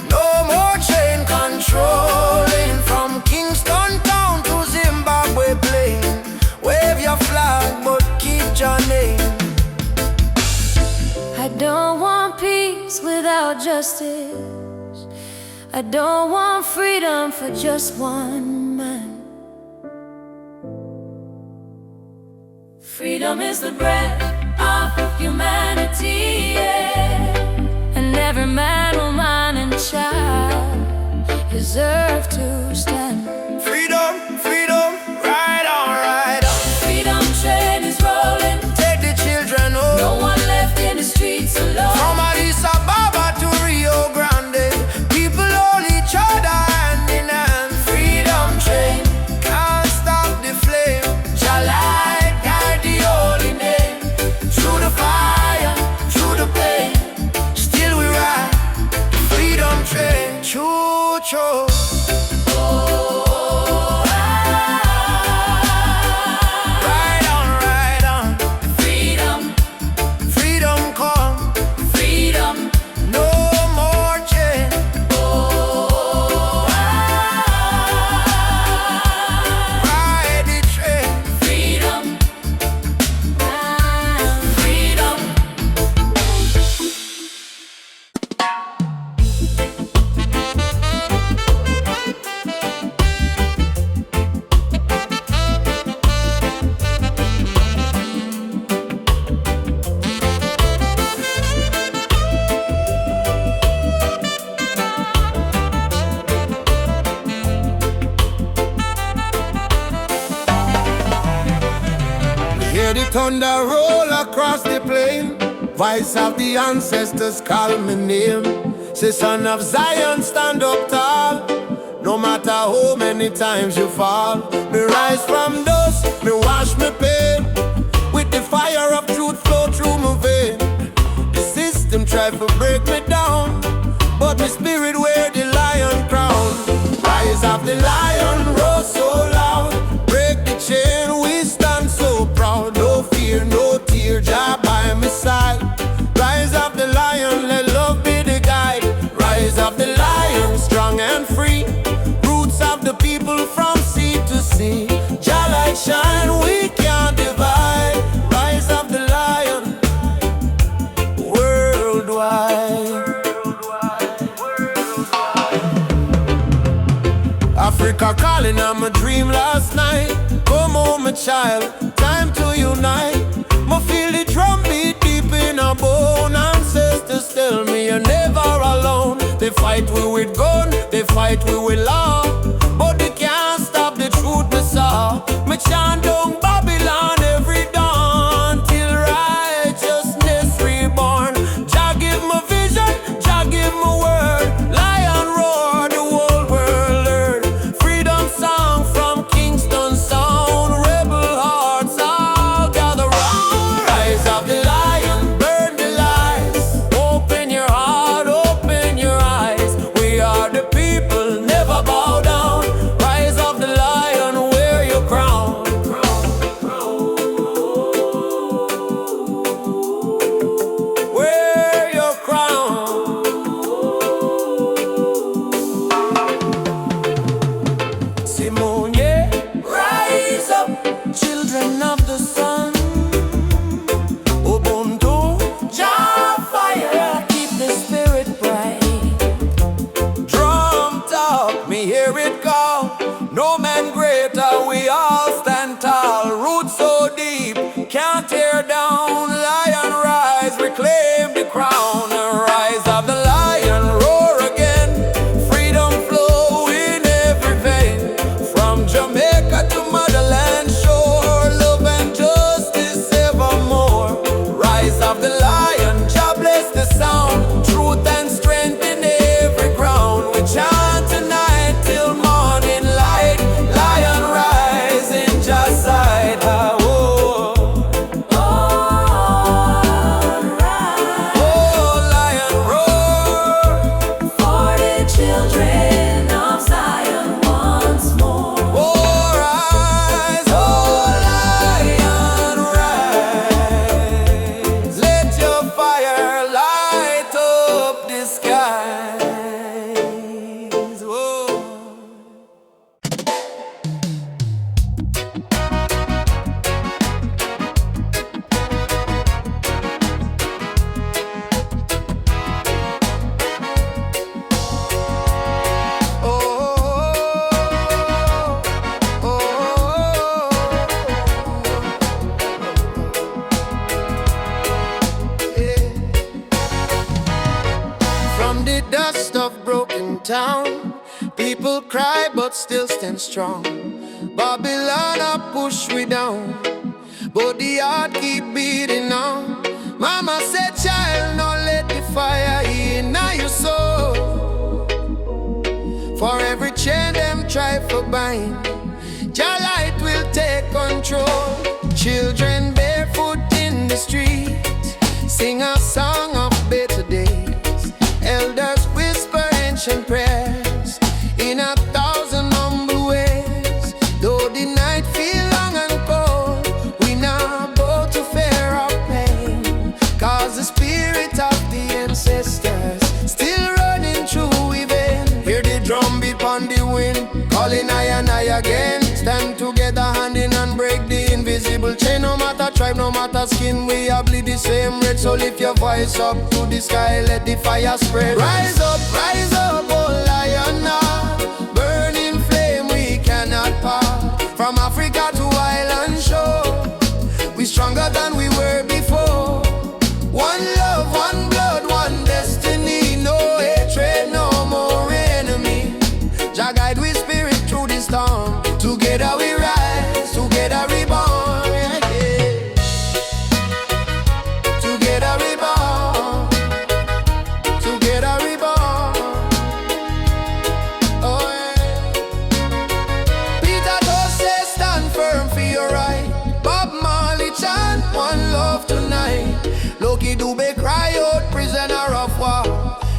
No more chain controlling. From Kingston town to Zimbabwe plain. Wave your flag but keep your name. I don't want peace without justice. I don't want freedom for just one man. Freedom is the breath of humanity, yeah. And every man, woman, and child deserve to stand. Freedom, freedom, ride on, ride on. Freedom train is rolling. Take the children home. No one left in the streets alone. From Addis Ababa to Rio Grande, people hold each other hand in hand. Freedom train, can't stop the flame. Jah light guide the holy name. Through the fire, through the pain, still we ride the freedom train. Choo choo. Ride on, ride on. Freedom, Freedom come, freedom. no more chain. Ride the train. Freedom, freedom. Hear the thunder roll across the plain. Voice of the ancestors call me name. Say son of Zion, stand up tall. No matter how many times you fall. Me rise from dust, me wash me pain. With the fire of truth flow through my vein. The system try to break me down, but my spirit wear the lion crown. Rise of the lion, roar so loud. Break the chain, we stand so proud. No fear, no tear, Jah by my side. Rise of the lion, let love be the guide. Rise of the lion, strong and free. Roots of the people from sea to sea. Jah light shine, we can't divide. Rise of the lion, worldwide. Africa calling, I'm a dream last night. Come home, my child, time to unite. Me feel the drum beat deep in our bone. Ancestors tell me you're never alone. They fight we with gun, they fight we with law, but they can't stop the truth me saw. Me chant down Babylon every dawn till righteousness reborn. Jah give me vision, Jah give me word. Lion roar, the whole world learn. Freedom song from Kingston sound. Rebel hearts all gather round. Rise of the lion, burn the lies. Open your heart, open your eyes. We are the people, never bow down. Rise of the lion, wear your crown. but still stand strong. Babylon a push we down, but the heart keep beating on. Mama said, child, no let the fire in your soul. For every chain them try for bind, your light will take control. Children barefoot in the street, sing a song of better days. Elders whisper ancient prayers in 1,000 humble ways. Though the night feel long and cold, we not bow to fear or pain, cause the spirit of the ancestors still running through we vein. Hear the drum beat on the wind, calling I and I again. Stand together hand in hand, break the invisible chain. No matter tribe, no matter skin, we all bleed the same red. So lift your voice up to the sky, let the fire spread. Rise up, oh lion, burning flame we cannot part. From Africa to island shore, we stronger than we were before. One love, one blood, one destiny. No hatred, no more enemy. Jah guide we spirit through the storm. Together we rise, together we born, yeah. Together we born, together we born, oh yeah. Peter Tosh says stand firm for your right. Bob Marley chant one love tonight. Loki Dube cry out prisoner of war.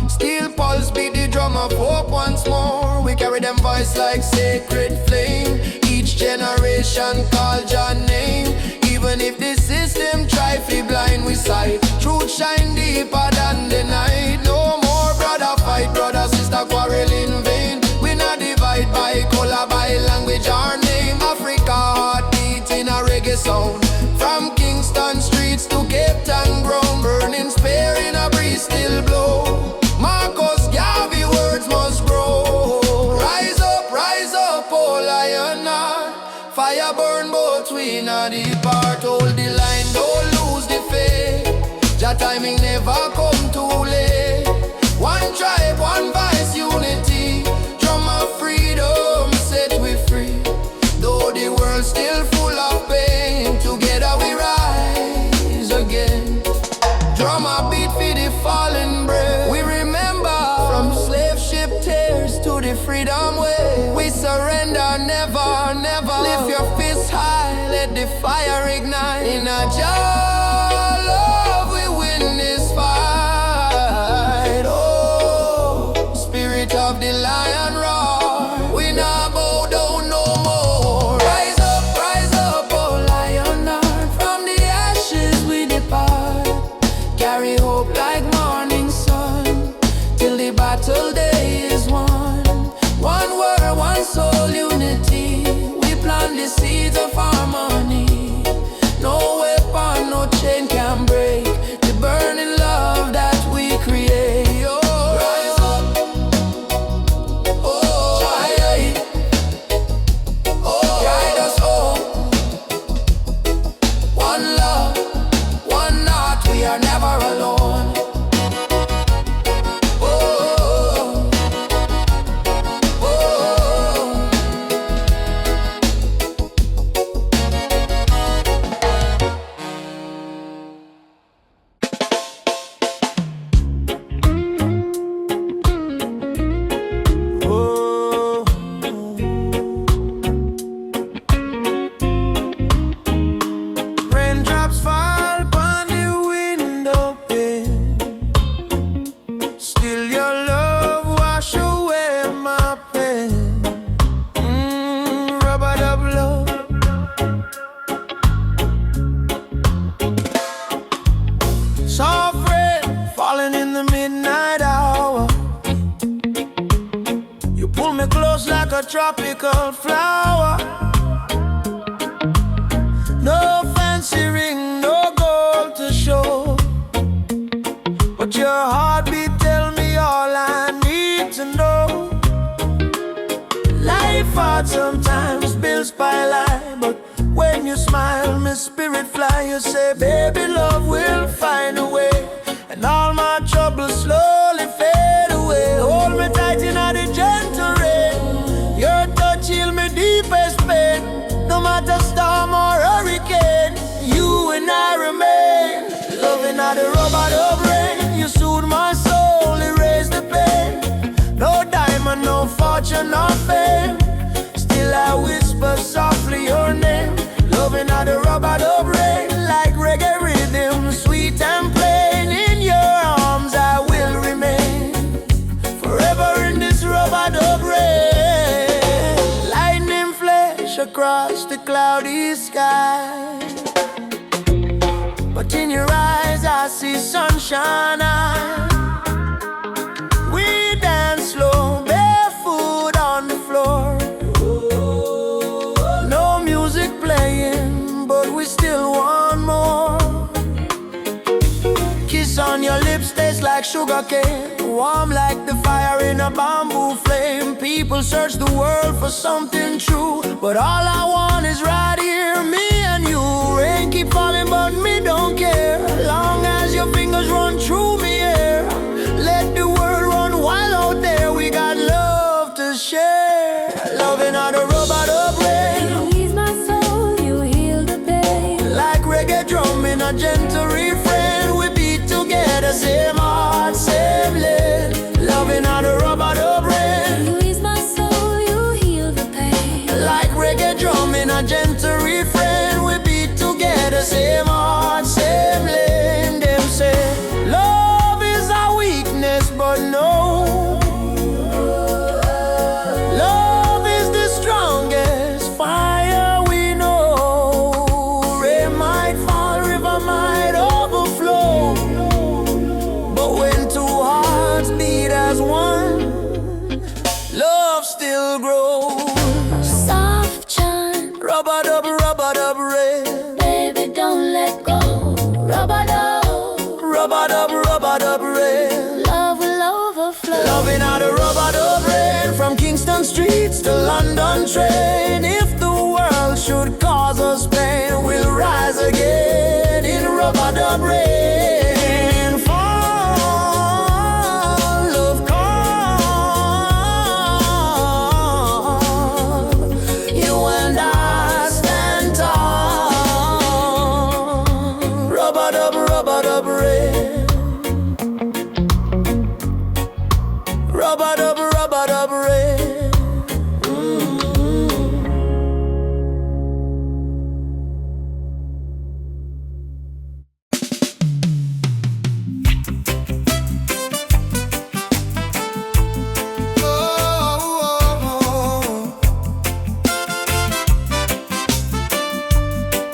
Steel Pulse beat the drum of hope once more. We carry them voice like sacred flame. Each generation call your name. Even if the system try to blind we sight, truth shine deeper than the night. No more brother fight, brother sister quarrel in vain. We not divide by color, by language or name. Africa heartbeat in a reggae sound. From Kingston streets to Cape Town ground, burning spear in a breeze still blow. Marcus Garvey words must grow. Rise up, oh lion. Fire burn both we not depart. Hold the line, don't lose the faith. Jah timing never come too late. One tribe, one voice, unity. Drum of freedom set we free. Though the world still full of pain, together we rise again. Drum a beat for the fallen brave. We remember from slave ship tears to the freedom way. We surrender never, never. Lift your fists high, let the fire ignite. In a jar love we win this fight. Oh, spirit of the lion roar. We not bow down no more. Rise up, oh lion heart. From the ashes we depart. Carry hope like morning sun, till the battle day is won. One word, one soul, unity. We plant the seeds of harmony. No weapon, no chain can break the burning love that we create. Oh, rise up, oh, oh, guide us home. One love, one heart, we are never alone. Raindrops fall upon the window pane. Still your love wash away my pain. Rubber dub love. Soft rain falling in the midnight hour. You pull me close like a tropical flower. No fancy ring, no gold to show, but your heartbeat tell me all I need to know. Life hard sometimes, bills pile high, but when you smile, my spirit fly. You say, baby, love will find a way, and all my troubles slowly fade away. Hold me tight in the gentle rain. Your fortune or fame. Still I whisper softly your name. Loving how the rub-a-dub rain, like reggae rhythm, sweet and plain. In your arms I will remain, forever in this rub-a-dub rain. Lightning flash across the cloudy sky, but in your eyes I see sunshine. We dance slow, barefoot on the floor. No music playing, but we still want more. Kiss on your lips tastes like sugar cane, warm like the fire in a bamboo flame. People search the world for something true, but all I want is right here, me and you. Rain keep falling, but me don't care, long as your fingers run through me here. Let the world run wild out there, we got love to share. Loving how the rub-a-dub rain, You ease my soul, you heal the pain. like reggae drum in a gentle refrain. We beat together, same heart, same lane. Loving how the rub-a-dub rain, You ease my soul, you heal the pain. like reggae drum in a gentle refrain. We beat together, same heart, same lane. Them say love is our weakness, but no, love is the strongest fire we know. Rain might fall, river might overflow, but when two hearts beat as one, love still grows. Soft chant, Rub-a-dub, rub-a-dub rain, baby, don't let go. Rub-a-dub, rub-a-dub, rub-a-dub rain. love will overflow. Loving how the rub-a-dub rain, from Kingston streets to London train. If the world should cause us pain, we'll rise again in rub-a-dub rain. Fall, love call, you and I stand tall. Rub-a-dub, rub-a-dub rain. Rub-a-dub, rub-a-dub rain.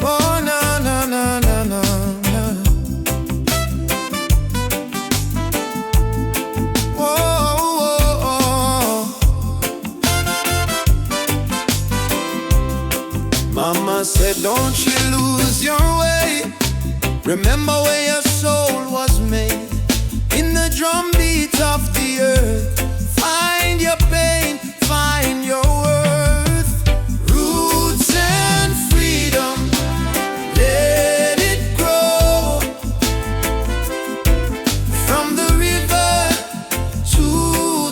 Oh, na, na, na, na, na, na. Mama said, don't you lose your way. Remember where your soul was made. In the drum beat of the earth, find your pain, find your worth. Roots and freedom, let it grow. From the river to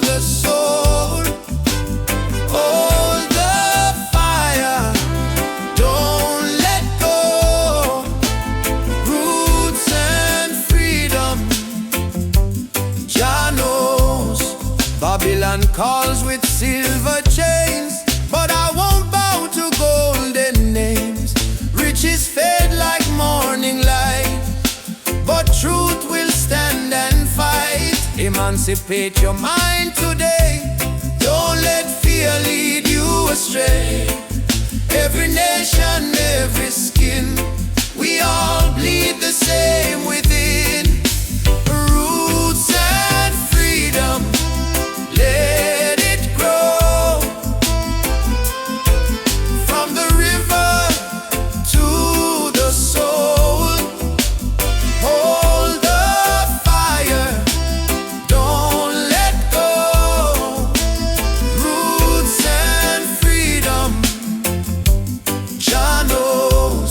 the soul, hold the fire, don't let go. Roots and freedom, Jah knows. Babylon calls with silver chains, but I won't bow to golden names. Riches fade like morning light, but truth will stand and fight. Emancipate your mind today, don't let fear lead you astray. Every nation, every skin, we all bleed the same within. Roots and freedom, let it grow. From the river to the soul, hold the fire, don't let go. Roots and freedom, Jah knows.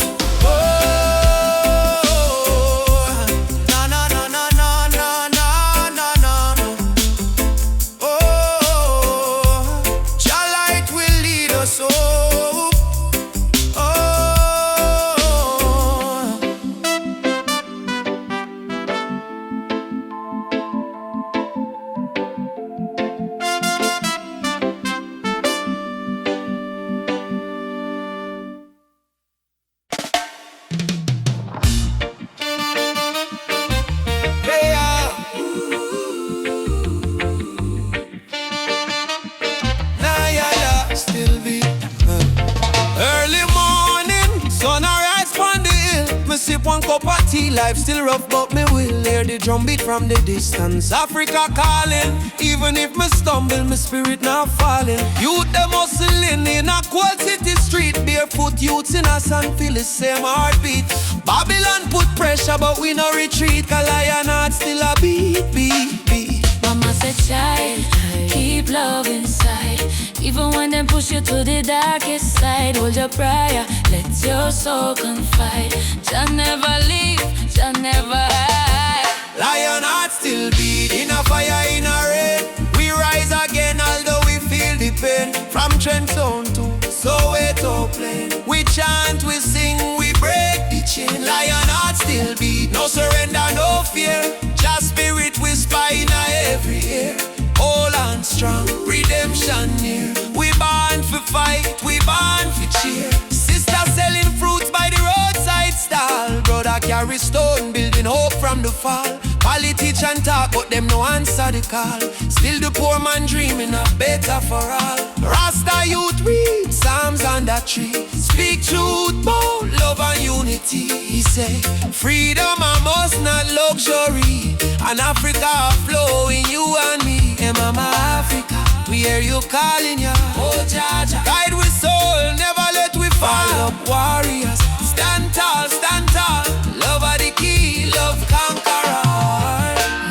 sip one cup of tea. Life still rough, but me will hear the drum beat from the distance. Africa calling, even if me stumble, my spirit not falling. Youth them hustling in a cold city street. Barefoot youths in a sand feel the same heartbeat. Babylon put pressure, but we no retreat. Cause lion heart still a beat, beat, beat. Mama said, child, keep love inside. Even when them push you to the darkest side, hold your prayer, let your soul confide. Jah never leave, Jah never hide. Lion heart still beat, in a fire, in a rain. We rise again, although we feel the pain. From Trent Zone to Soweto Plain. We chant, we sing, we break the chain. Lion heart still beat, no surrender, no fear. Just spirit whisper in every ear. Hold on strong, redemption near. We born for fight, we born for cheer. Sister selling fruits by the roadside stall. Brother carry stone, building hope from the fall. Politician talk, but them no answer the call. Still the poor man dreaming of better for all. Rasta youth read Psalms under tree. Speak truth, bold love and unity. He say, freedom a must, not luxury. And Africa flowing, you and me. Hey mama Africa, we hear you calling ya. Oh Jaja, guide with soul, never let we fall. Up warriors, stand tall, stand tall. Love are the key, love conqueror.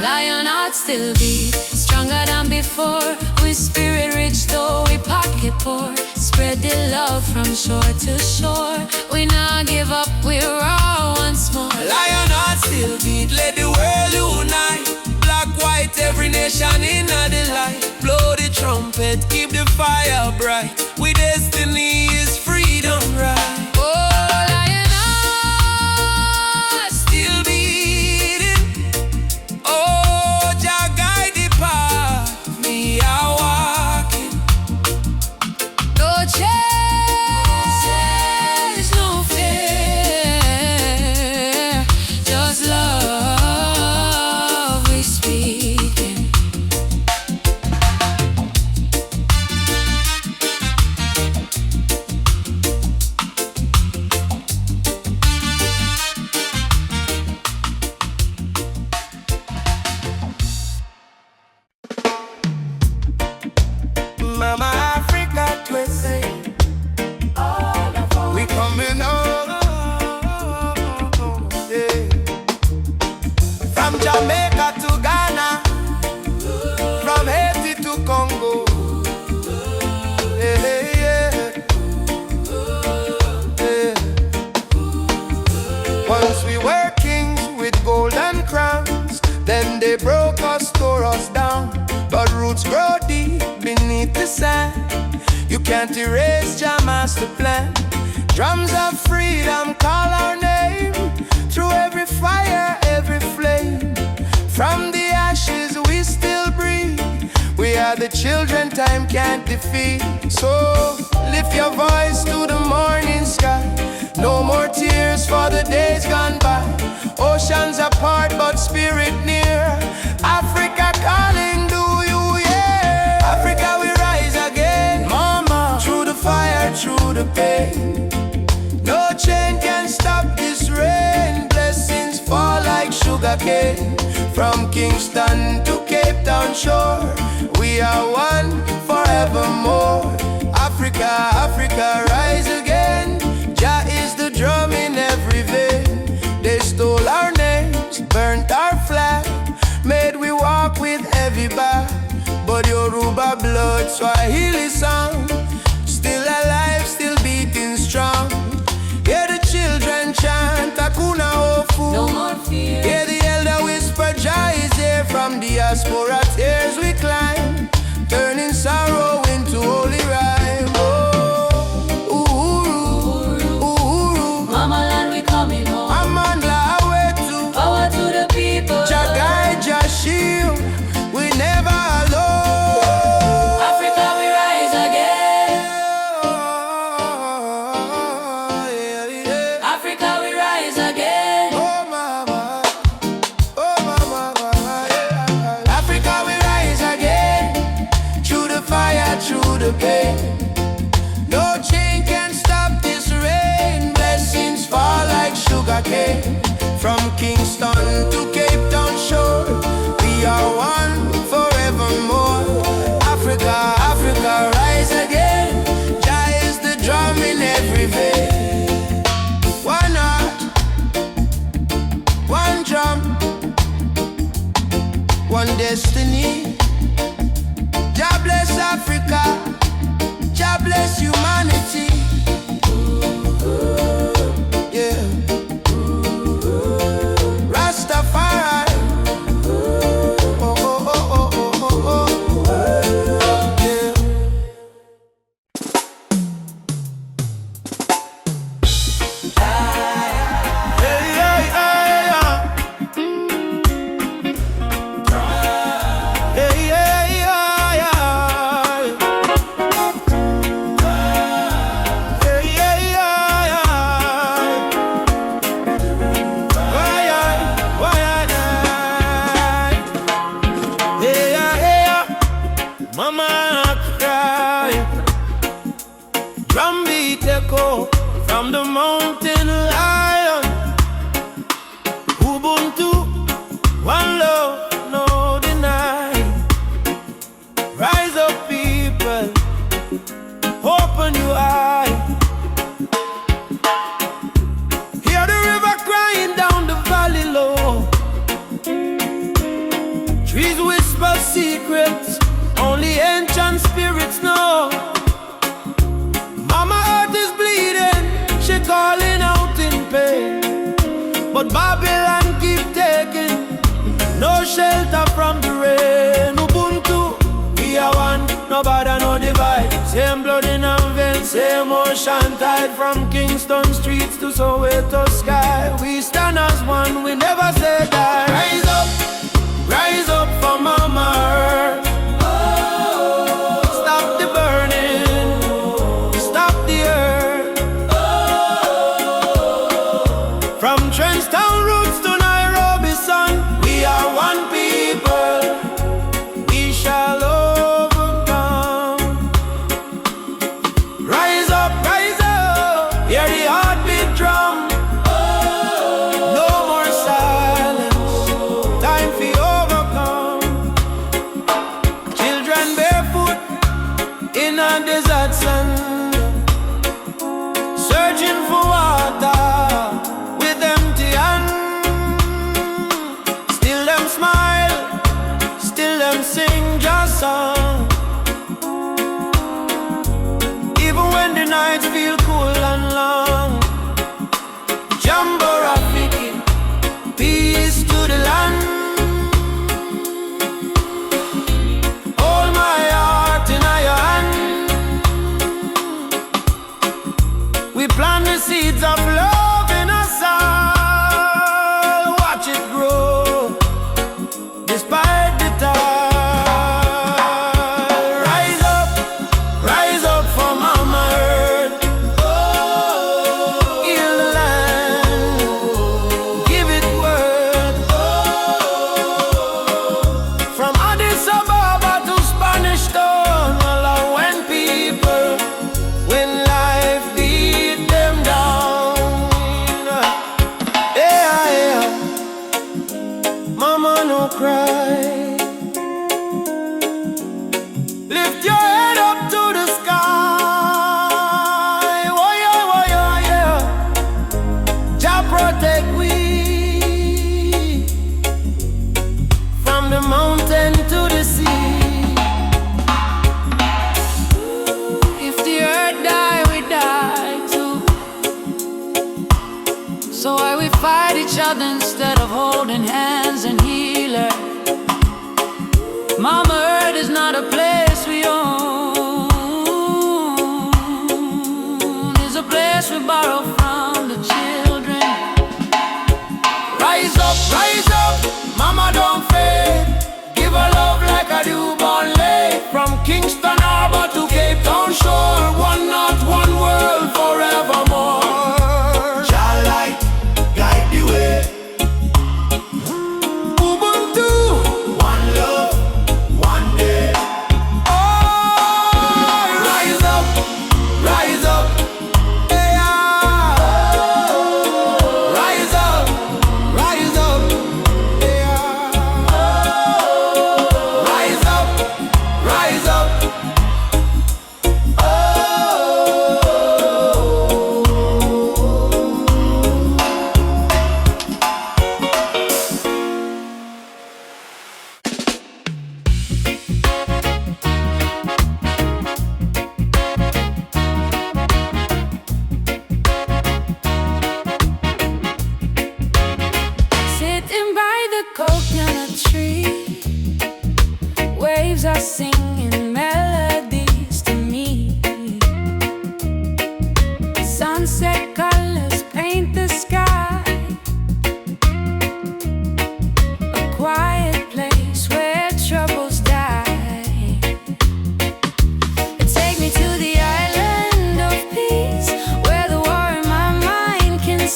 Lion heart still beat, stronger than before. We spirit rich though we pocket poor. Spread the love from shore to shore. We not give up, we're all once more. Lion heart still beat, let the world unite. Black, white, every nation in the light. Blow the trumpet, keep the fire bright. We destiny is freedom, right? Jamaica to Ghana, from Haiti to Congo. Yeah, yeah. Yeah. Once we were kings with golden crowns, then they broke us, tore us down. But roots grow deep beneath the sand. You can't erase Jah master plan. Drums of freedom call our name through every fire, every flame. From the ashes we still breathe. We are the children time can't defeat. So lift your voice to the morning sky. No more tears for the days gone by. Oceans apart but spirit near. Africa calling, do you hear? Africa we rise again, mama. Through the fire, through the pain. No chain can stop this rain. Blessings fall like sugar cane. From Kingston to Cape Town shore, we are one forevermore. Africa, Africa, rise again. Jah is the drum in every vein. They stole our names, burnt our flag, made we walk with heavy back. But Yoruba blood, Swahili song, still alive, still beating strong. Hear the children chant, Hakuna Hofu. No more fear. Hear the elder whisper, Jah is here. From diaspora tears we climb, turning sorrow into holy rhyme. Oh, Uhuru, Uhuru. Mama land we coming home. Amandla Awetu. Power to the people. Jah guide, Jah shield, we never alone. Africa we rise again. Africa we rise again. Oh mama, oh mama, yeah. Africa Kingston to Cape Town shore, we are one forevermore. Africa, Africa, rise again. Jah is the drum in every vein. One heart, one drum, one destiny. Jah bless Africa, Jah bless humanity. Yeah. Rasta Family. Oh, oh, oh, oh, oh, oh, oh. Yeah. Hey, hey, hey, hey, hey, Mama cry, drum beat echo from the mountain lion. Ubuntu, one love, no deny. Rise up, people, open your eye. Hear the river crying down the valley low. Trees whisper secrets only ancient spirits know. Mama Earth is bleeding, she calling out in pain. But Babylon keep taking no shelter from the rain. Ubuntu, we are one, no border, no divide. Same blood in our veins, same ocean tide. From Kingston streets to Soweto sky, we stand as one, we never say die. Rise up for Mama Earth. Stop the burning, stop the earth. From Trenchtown roots to Nairobi sun, we are one people, we shall overcome. Rise up, hear the heartbeat drum. No more silence, time for overcome. Children barefoot in a desert sand, searching for water with empty hands. Still them smile, still them sing just song. Even when the nights feel cool and long. Jambo Rafiki, peace to the land. Hold my heart in your hand. We plant the seeds of love in us all. Watch it grow, despite the tide. Rise up for Mama Earth. Heal the land, give it worth. From Addis Ababa to Spanish Town, well, when people, when life beat them down. Yeah, yeah. Mama, no cry. Lift your head up to the sky. Oh, yeah, oh, yeah, yeah. Jah protect we from the mountain to the sea. If the earth die, we die too. So why we fight each other instead of holding hands and heal her? Mama Earth is not a place we own. It's a place we borrow from the children. Rise up, Mama don't fade. Give her love like a newborn lake. From Kingston Harbor to Cape Town shore, one not one world forevermore. Shall light guide the way. Ubuntu, one love, one day. Oh, rise up, hey, ah.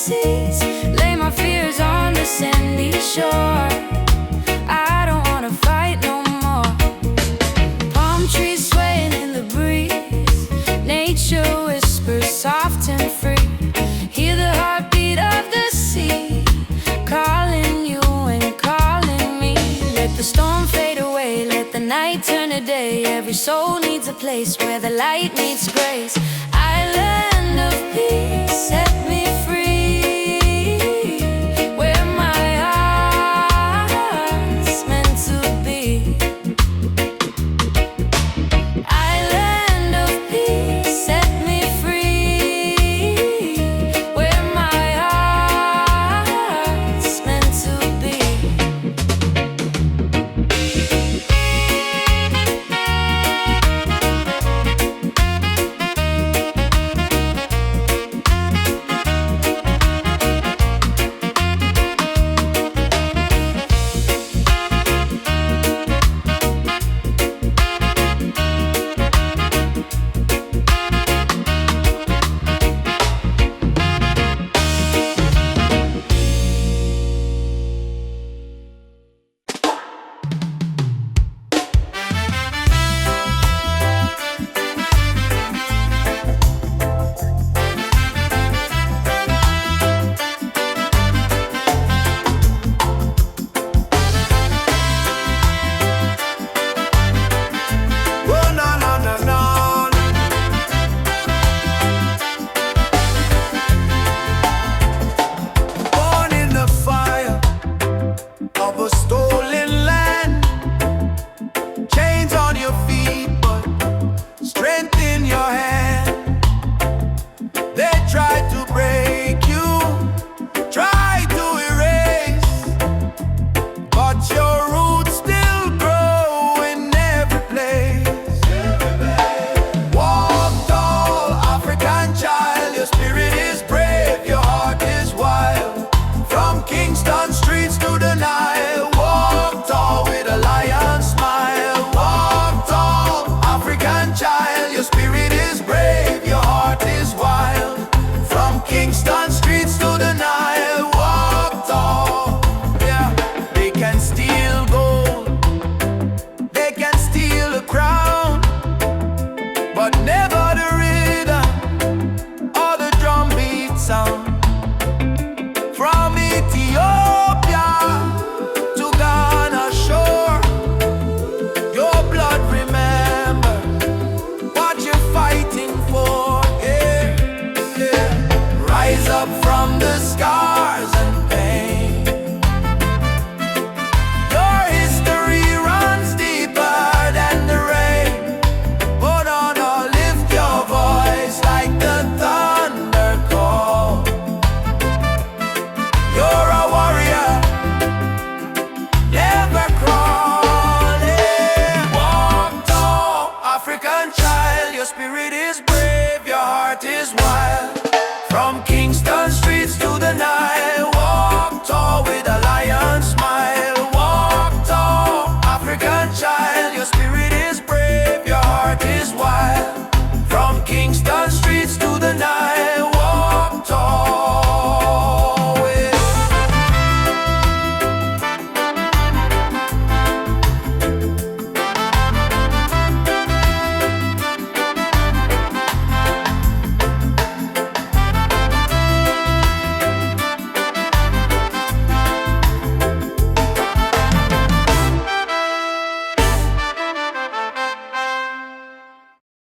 seas, lay my fears on the sandy shore. I don't wanna fight no more. Palm trees swaying in the breeze, nature whispers soft and free. Hear the heartbeat of the sea, calling you and calling me. Let the storm fade away, let the night turn to day. Every soul needs a place where the light meets grace. Island of peace, set me free.